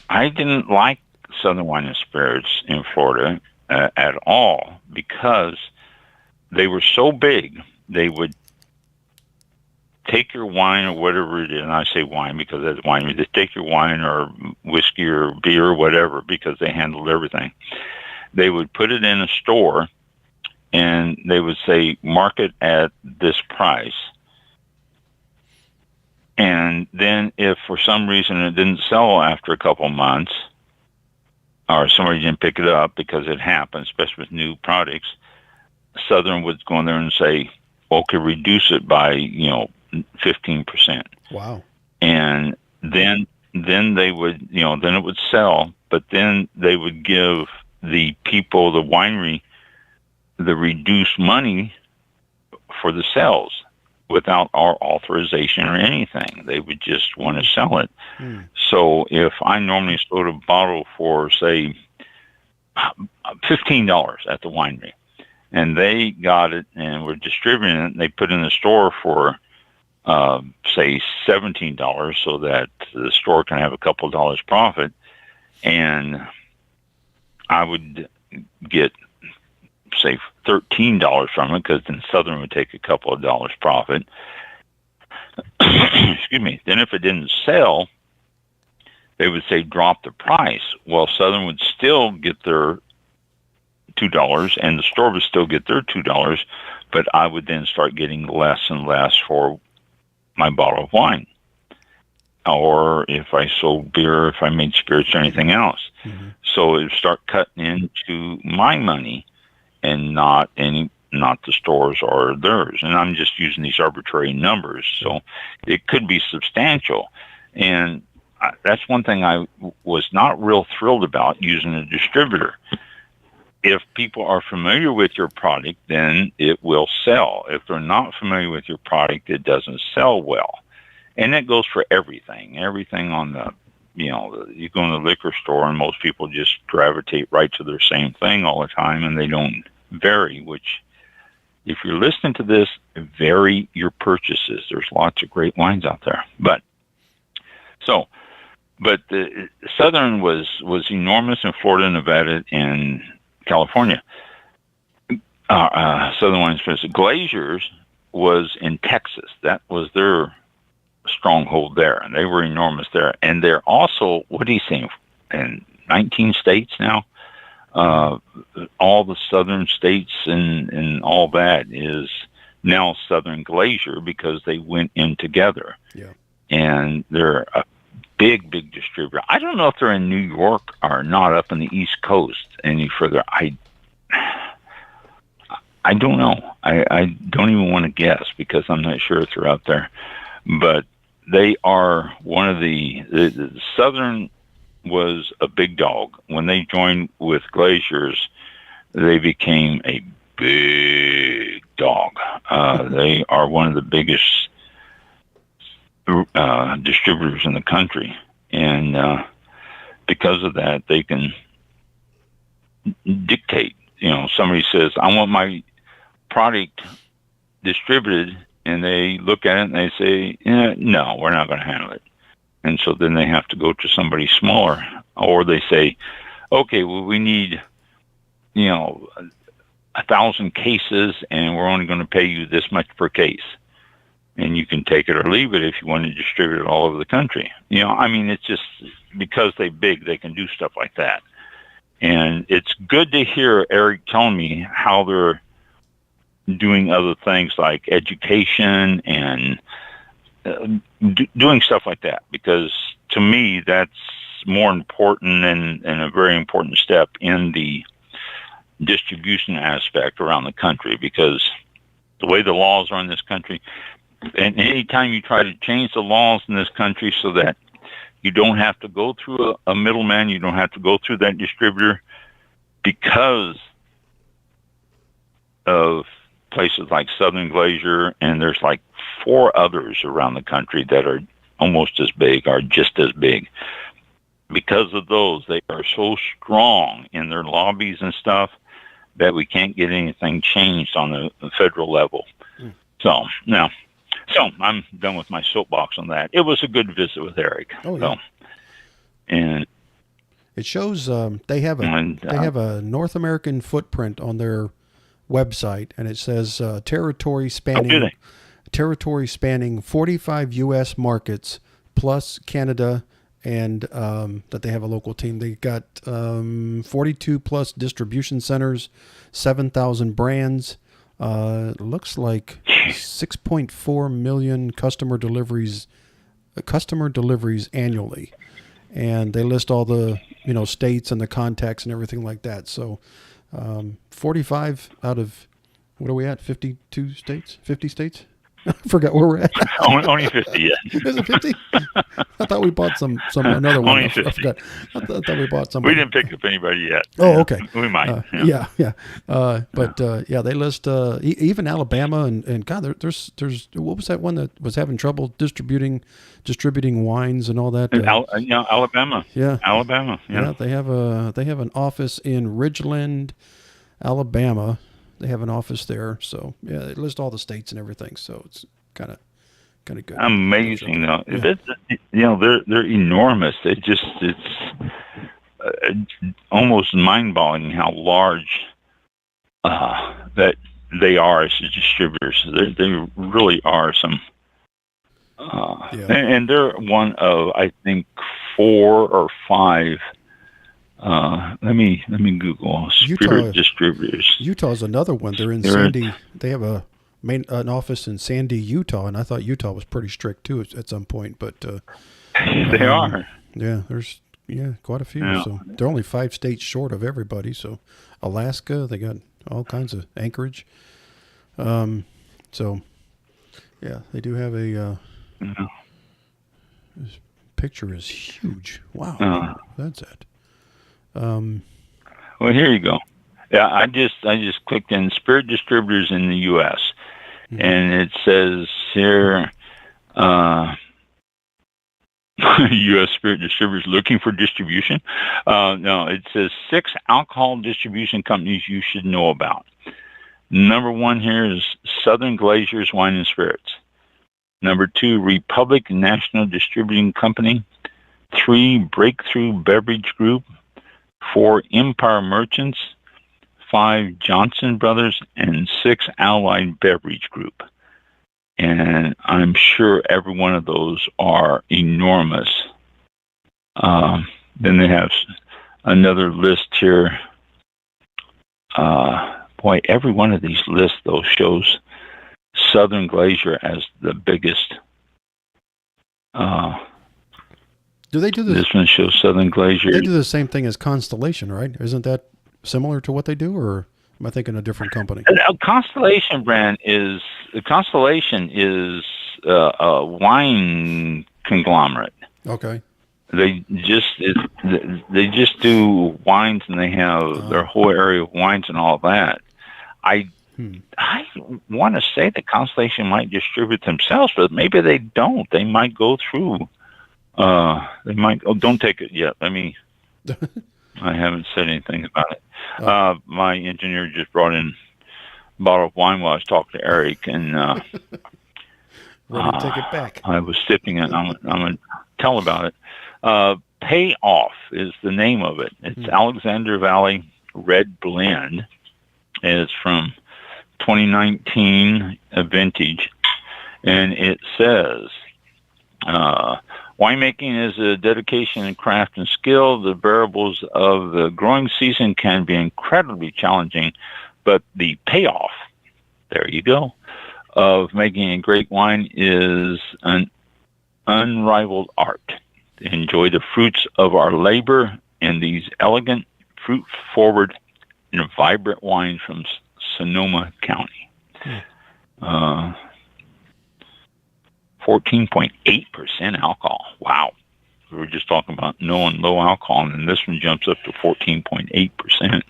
I didn't like Southern Wine and Spirits in Florida at all, because they were so big. They would take your wine or whatever it is, and I say wine because that's wine. They take your wine or whiskey or beer or whatever, because they handled everything. They would put it in a store, and they would say, market at this price. And then if for some reason it didn't sell after a couple of months, or somebody didn't pick it up, because it happens, especially with new products, Southern would go in there and say, okay, reduce it by, 15%. Wow. And then they would, then it would sell, but then they would give the people, the winery, the reduced money for the sales without our authorization or anything. They would just want to sell it. So if I normally sold a bottle for, say, $15 at the winery, and they got it and were distributing it, and they put it in the store for, say, $17, so that the store can have a couple of dollars profit, and I would get, say, $13 from it, because then Southern would take a couple of dollars profit. Excuse me. Then if it didn't sell, they would say drop the price. Well, Southern would still get their $2, and the store would still get their $2, but I would then start getting less and less for my bottle of wine. Or if I sold beer, if I made spirits or anything else. Mm-hmm. So it would start cutting into my money and not the stores or theirs. And I'm just using these arbitrary numbers. So it could be substantial. And that's one thing I was not real thrilled about using a distributor. If people are familiar with your product, then it will sell. If they're not familiar with your product, it doesn't sell well. And that goes for everything. Everything on the, you go in the liquor store and most people just gravitate right to their same thing all the time and they don't vary, which if you're listening to this, vary your purchases. There's lots of great wines out there. But the Southern was enormous in Florida, Nevada, and California. Southern Wine Specialty. Glazer's was in Texas. That was their stronghold there, and they were enormous there. And they're also, what do you think, in 19 states now? All the southern states and all that is now Southern Glazer because they went in together. Yeah. And they're a big distributor. I don't know if they're in New York or not up in the East Coast any further. I don't know. I don't even want to guess because I'm not sure if they're out there. But they are one of the Southern was a big dog. When they joined with Glazer's, they became a big dog. They are one of the biggest distributors in the country. And because of that, they can dictate. Somebody says, I want my product distributed, and they look at it and they say, no, we're not going to handle it. And so then they have to go to somebody smaller, or they say, okay, well, we need, 1,000 cases, and we're only going to pay you this much per case. And you can take it or leave it if you want to distribute it all over the country. It's just because they're big, they can do stuff like that. And it's good to hear Eric telling me how they're doing other things like education and doing stuff like that, because to me that's more important and a very important step in the distribution aspect around the country, because the way the laws are in this country, and anytime you try to change the laws in this country so that you don't have to go through a middleman, you don't have to go through that distributor, because of places like Southern Glazer, and there's like 4 others around the country that are almost as big or just as big. Because of those, they are so strong in their lobbies and stuff that we can't get anything changed on the federal level. So I'm done with my soapbox on that. It was a good visit with Eric. Oh, yeah. And it shows they have a North American footprint on their website, and it says territory spanning 45 U.S. markets plus Canada, and that they have a local team. They got 42 plus distribution centers, 7,000 brands. Looks like 6.4 million customer deliveries annually, and they list all the states and the contacts and everything like that. So 45 out of, what are we at, 52 states, 50 states? I forgot where we're at. Only 50 yet. Is it 50? I thought we bought another one. Only 50. I forgot. I thought we bought some. We didn't pick up anybody yet. Oh, okay. We might. Yeah. They list even Alabama and God, there's what was that one that was having trouble distributing wines and all that? Alabama. Yeah. Alabama. Yeah. They have an office in Ridgeland, Alabama. They have an office there, so yeah, they list all the states and everything. So it's kind of good. Amazing, though. Yeah. They're enormous. It's almost mind-boggling how large that they are as distributors. They really are some. And they're one of, I think, 4 or 5. Let me Google spirit distributors. Utah's another one. They're in Sandy. They have an office in Sandy, Utah, and I thought Utah was pretty strict too at some point. But they are. Yeah, there's quite a few. Yeah. So they're only 5 states short of everybody. So Alaska, they got all kinds of Anchorage. So yeah, they do have a. This picture is huge. Wow, that's it. Well, here you go. Yeah, I just clicked in spirit distributors in the U.S. And it says here, U.S. spirit distributors looking for distribution. No, it says 6 alcohol distribution companies you should know about. Number 1 here is Southern Glazer's Wine and Spirits. Number 2, Republic National Distributing Company. 3, Breakthrough Beverage Group. 4, Empire Merchants. 5, Johnson Brothers. And 6, Allied Beverage Group. And I'm sure every one of those are enormous. Then they have another list here. Boy, every one of these lists, though, shows Southern Glazer as the biggest. Do they do this? This one shows Southern Glazer. They do the same thing as Constellation, right? Isn't that similar to what they do, or am I thinking a different company? Constellation is a wine conglomerate. Okay. They just do wines, and they have their whole area of wines and all that. I want to say that Constellation might distribute themselves, but maybe they don't. They might go through. They might. Oh, don't take it yet. Let me. I haven't said anything about it. My engineer just brought in a bottle of wine while I was talking to Eric, and ready to take it back. I was sipping it. I'm going to tell about it. Payoff is the name of it. It's Alexander Valley Red Blend. And it's from 2019 vintage. And it says, winemaking is a dedication in craft and skill. The variables of the growing season can be incredibly challenging, but the payoff, there you go, of making a great wine is an unrivaled art. Enjoy the fruits of our labor in these elegant, fruit-forward, and vibrant wines from Sonoma County. 14.8% alcohol. Wow. We were just talking about no and low alcohol, and then this one jumps up to 14.8%.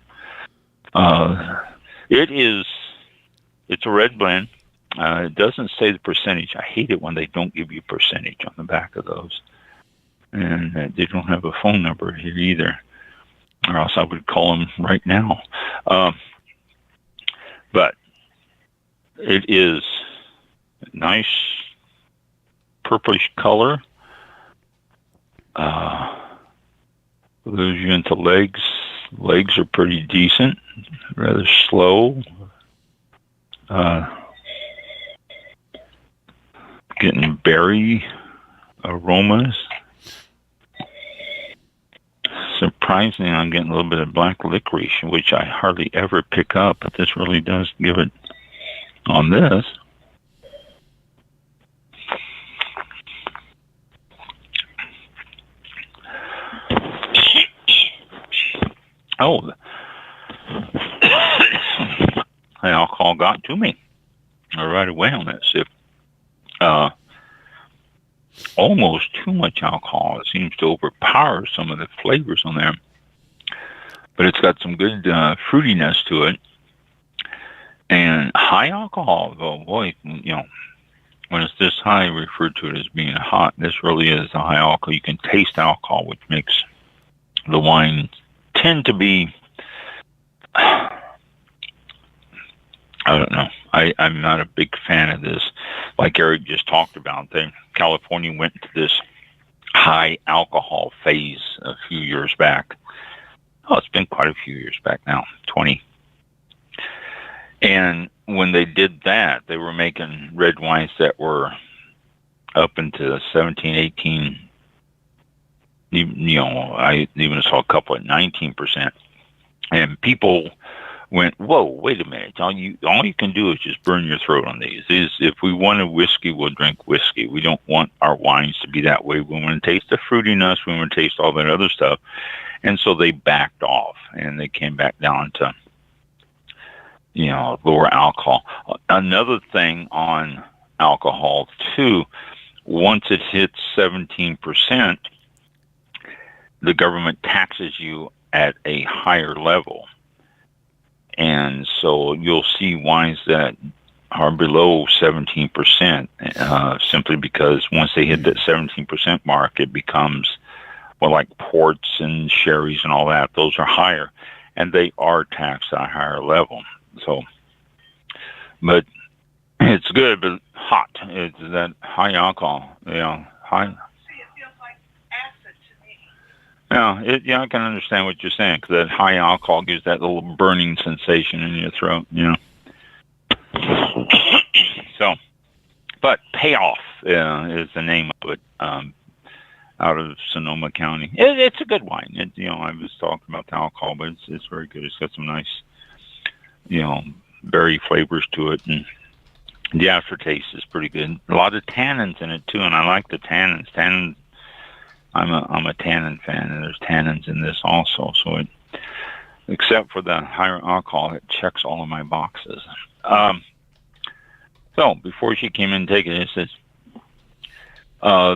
It's a red blend. It doesn't say the percentage. I hate it when they don't give you percentage on the back of those. And they don't have a phone number here either, or else I would call them right now. But it is a nice purplish color. For those of you into legs are pretty decent, rather slow. Getting berry aromas. Surprisingly, I'm getting a little bit of black licorice, which I hardly ever pick up, but this really does give it on this. Oh, the alcohol got to me right away on that sip. Almost too much alcohol. It seems to overpower some of the flavors on there. But it's got some good fruitiness to it. And high alcohol, though, boy, you know, when it's this high, I refer to it as being hot. This really is a high alcohol. You can taste alcohol, which makes the wine tend to be, I don't know. I'm not a big fan of this. Like Eric just talked about, California went into this high alcohol phase a few years back. Oh, it's been quite a few years back now, 20. And when they did that, they were making red wines that were up into 17, 18 I even saw a couple at 19%, and people went, "Whoa, wait a minute! All you can do is just burn your throat on these. If we want a whiskey, we'll drink whiskey. We don't want our wines to be that way. We want to taste the fruitiness. We want to taste all that other stuff." And so they backed off, and they came back down to lower alcohol. Another thing on alcohol too, once it hits 17%, the government taxes you at a higher level. And so you'll see wines that are below 17%, simply because once they hit that 17% mark, it becomes, well, like ports and sherries and all that. Those are higher, and they are taxed at a higher level. So, but it's good, but hot. It's that high alcohol, high. See, it feels like acid to me. I can understand what you're saying, because that high alcohol gives that little burning sensation in your throat, So, but Payoff is the name of it, out of Sonoma County. It's a good wine. I was talking about the alcohol, but it's very good. It's got some nice, berry flavors to it, and the aftertaste is pretty good. A lot of tannins in it too, and I like the tannins. Tannins. I'm a tannin fan, and there's tannins in this also. So except for the higher alcohol, it checks all of my boxes. So before she came in and take it says,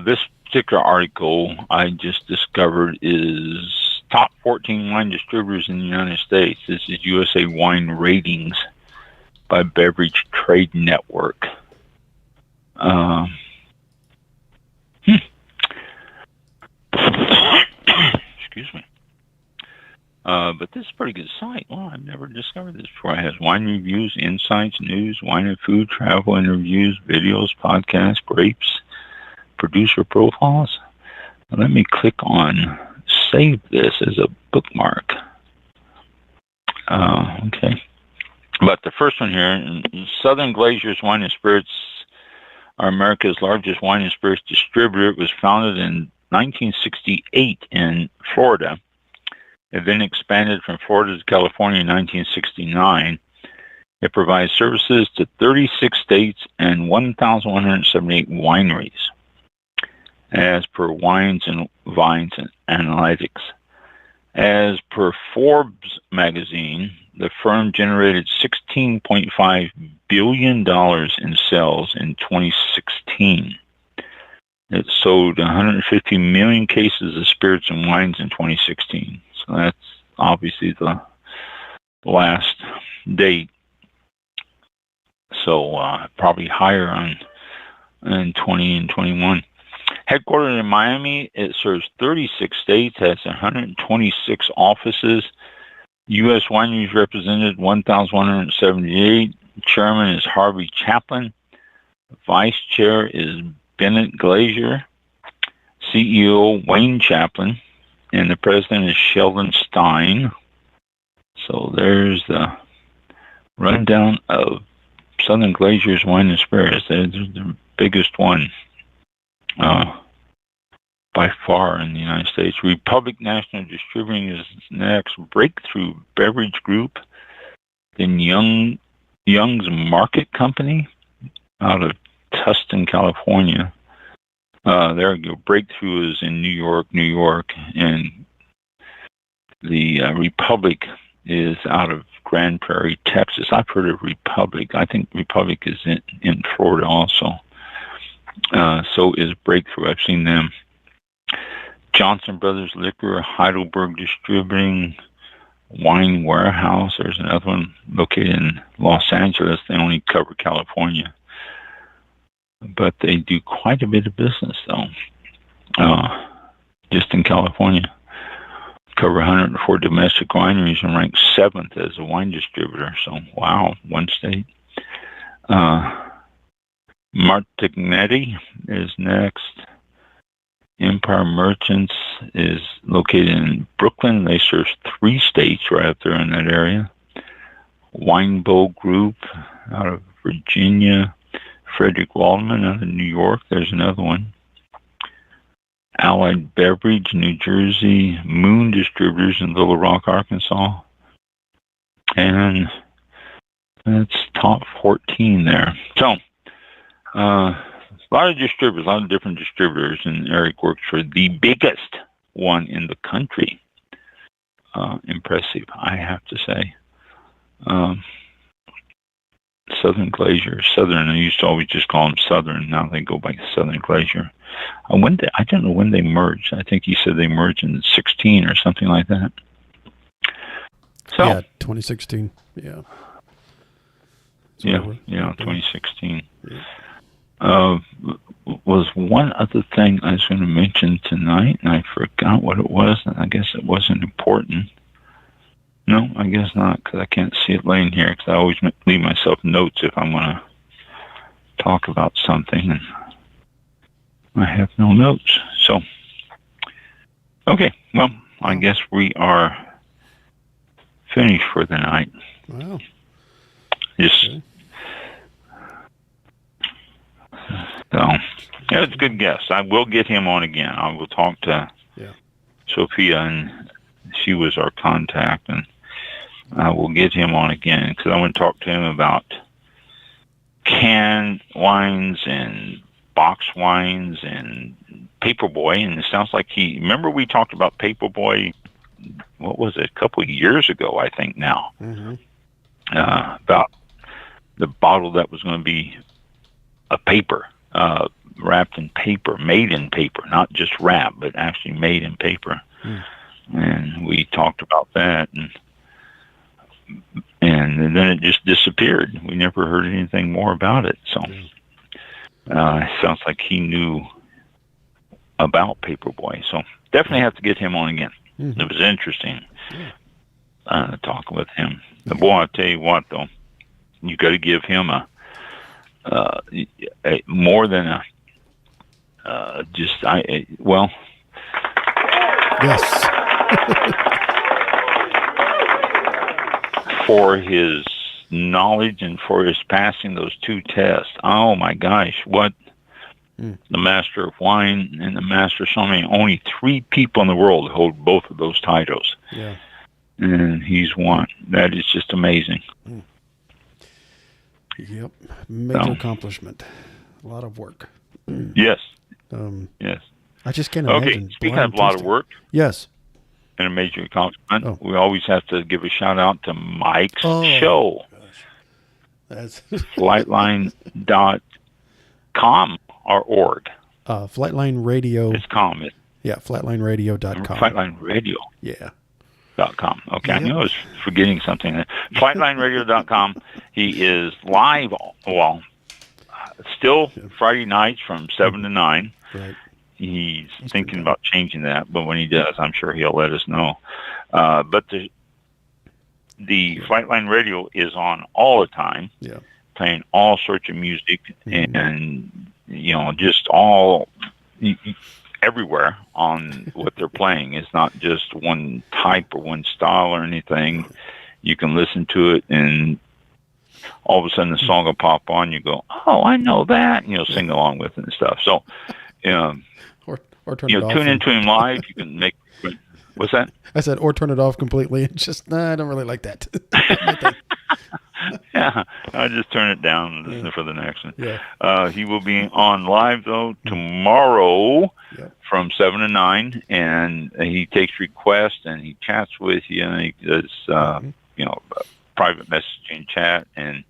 this particular article I just discovered is top 14 wine distributors in the United States. This is USA Wine Ratings by Beverage Trade Network. Excuse me. But this is a pretty good site. Well, I've never discovered this before. It has wine reviews, insights, news, wine and food, travel interviews, videos, podcasts, grapes, producer profiles. Now, let me click on save this as a bookmark. Okay. But the first one here, Southern Glazer's Wine and Spirits are America's largest wine and spirits distributor. It was founded in 1968 in Florida. It then expanded from Florida to California in 1969. It provides services to 36 states and 1,178 wineries, as per Wines and Vines Analytics. As per Forbes magazine, the firm generated $16.5 billion in sales in 2016. It sold 150 million cases of spirits and wines in 2016. So that's obviously the last date. So probably higher in 20 and 21. Headquartered in Miami, it serves 36 states, has 126 offices. U.S. wineries represented 1,178. Chairman is Harvey Chaplin. Vice Chair is Bennett Glazer. CEO Wayne Chaplin. And the president is Sheldon Stein. So there's the rundown of Southern Glazer's Wine and Spirits. They're the biggest one by far in the United States. Republic National Distributing is next. Breakthrough Beverage Group. Then Young's Market Company out of Tustin, California. There you go. Breakthrough is in New York, and the Republic is out of Grand Prairie, Texas. I've heard of Republic. I think Republic is in Florida also. So is Breakthrough. I've seen them. Johnson Brothers Liquor, Heidelberg Distributing, Wine Warehouse. There's another one located in Los Angeles. They only cover California, but they do quite a bit of business, though, just in California. Cover 104 domestic wineries and rank 7th as a wine distributor. So, wow, one state. Martignetti is next. Empire Merchants is located in Brooklyn. They serve 3 states right up there in that area. Winebow Group out of Virginia. Frederick Waldman out of New York. There's another one. Allied Beverage, New Jersey, Moon Distributors in Little Rock, Arkansas. And that's top 14 there. So, a lot of distributors, a lot of different distributors, and Eric works for the biggest one in the country. Impressive, I have to say. Southern Glazer, Southern. I used to always just call them Southern. Now they go by Southern Glazer. I don't know when they merged. I think he said they merged in 16 or something like that. So yeah, 2016. Yeah. Yeah, 2016. Yeah. Was one other thing I was going to mention tonight, and I forgot what it was, and I guess it wasn't important. No, I guess not, because I can't see it laying here, because I always leave myself notes if I'm going to talk about something, and I have no notes. So, okay, well, I guess we are finished for the night. Wow. Just, so, yeah, it's a good guess. I will get him on again. I will talk to Sophia, and she was our contact, and I will get him on again because I want to talk to him about canned wines and box wines and Paperboy. And it sounds like remember we talked about Paperboy, what was it, a couple of years ago, I think now, about the bottle that was going to be a paper, wrapped in paper, made in paper, not just wrapped, but actually made in paper. And we talked about that, and then it just disappeared. We never heard anything more about it. So it sounds like he knew about Paperboy. So definitely have to get him on again. It was interesting talking with him. The boy, I'll tell you what, though, you got to give him a more than a Yes. for his knowledge and for his passing those two tests. Oh my gosh, what the Master of Wine and the Master of Sommelier, only 3 people in the world hold both of those titles. Yeah. And he's one. That is just amazing. Yep. Major accomplishment. A lot of work. Yes. Yes. I just can't imagine. Okay, speaking of a lot of work. Yes. And a major accomplishment, we always have to give a shout out to Mike's show. Gosh. That's Flightline.com or org. Flightline Radio. It's com. Yeah, flightlineradio.com. Flightline Radio. Yeah. .com. Okay, I knew I was forgetting something. Flightlineradio.com. He is live, still Friday nights from 7 to 9. Right. He's thinking about changing that, but when he does, I'm sure he'll let us know. But the Flightline Radio is on all the time, playing all sorts of music and, just all everywhere on what they're playing. It's not just one type or one style or anything. You can listen to it, and all of a sudden the song will pop on. You go, oh, I know that, and sing along with it and stuff. So, or turn it off. Tune into him live. You can make. What's that? I said, or turn it off completely. It's just, I don't really like that. Yeah, I'll just turn it down and listen for the next one. Yeah. He will be on live, though, tomorrow from 7 to 9, and he takes requests, and he chats with you, and he does, private messaging chat, and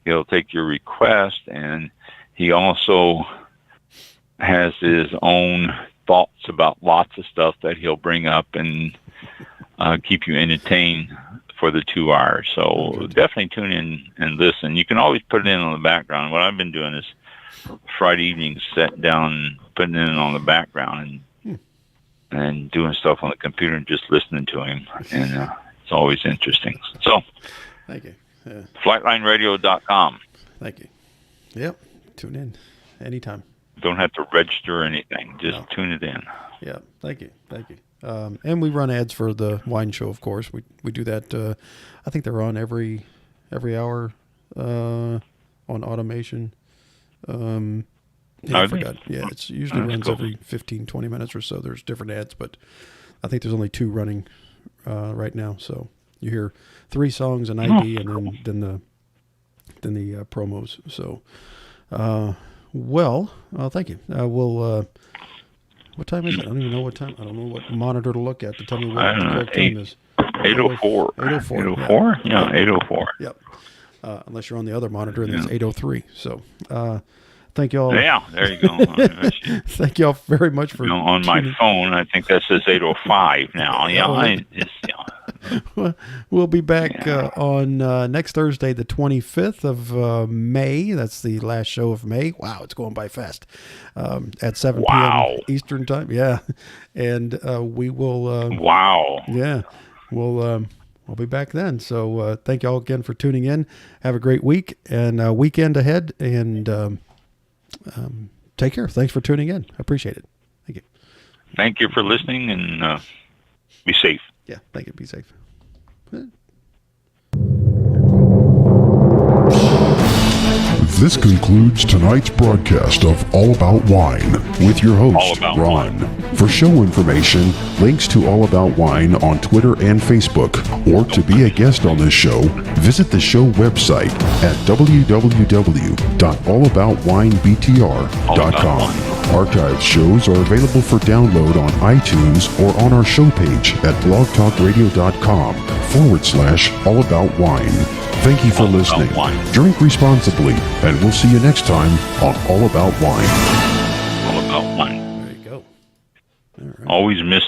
he'll take your request, and he also has his own thoughts about lots of stuff that he'll bring up and keep you entertained for the 2 hours. So definitely tune in and listen. You can always put it in on the background. What I've been doing is Friday evenings, sitting down, putting it in on the background and doing stuff on the computer and just listening to him. And it's always interesting. So thank you. Flightlineradio.com. Thank you. Yep. Tune in anytime. Don't have to register or anything. Just tune it in. Yeah. Thank you. Thank you. And we run ads for the wine show, of course. We do that. I think they're on every hour on automation. Yeah, I Are they? forgot. Yeah, it's usually That's runs cool. every 15, 20 minutes or so. There's different ads, but I think there's only 2 running right now. So you hear 3 songs, an ID, and then the promos. So, thank you. We'll. What time is it? I don't even know what time. I don't know what monitor to look at to tell me what I don't the know. correct time is. 8:04. 8:04. 8:04? Yeah, 8:04. Yep. Unless you're on the other monitor, and it's 8:03. So, thank you all. Yeah, there you go. Thank you all very much for. On my phone, I think that says 8:05 now. Yeah, We'll be back on next Thursday, the 25th of May. That's the last show of May. Wow, it's going by fast. At 7 p.m. Eastern time. Yeah, and we will. Wow. Yeah, we'll be back then. So thank you all again for tuning in. Have a great week and weekend ahead. And take care. Thanks for tuning in. I appreciate it. Thank you. Thank you for listening, and be safe. Yeah, thank you. Be safe. This concludes tonight's broadcast of All About Wine with your host, Ron. For show information, links to All About Wine on Twitter and Facebook, or to be a guest on this show, visit the show website at www.allaboutwinebtr.com. Archived shows are available for download on iTunes or on our show page at blogtalkradio.com/allaboutwine. Thank you for listening. Drink responsibly, and we'll see you next time on All About Wine. All About Wine. There you go. All right. Always miss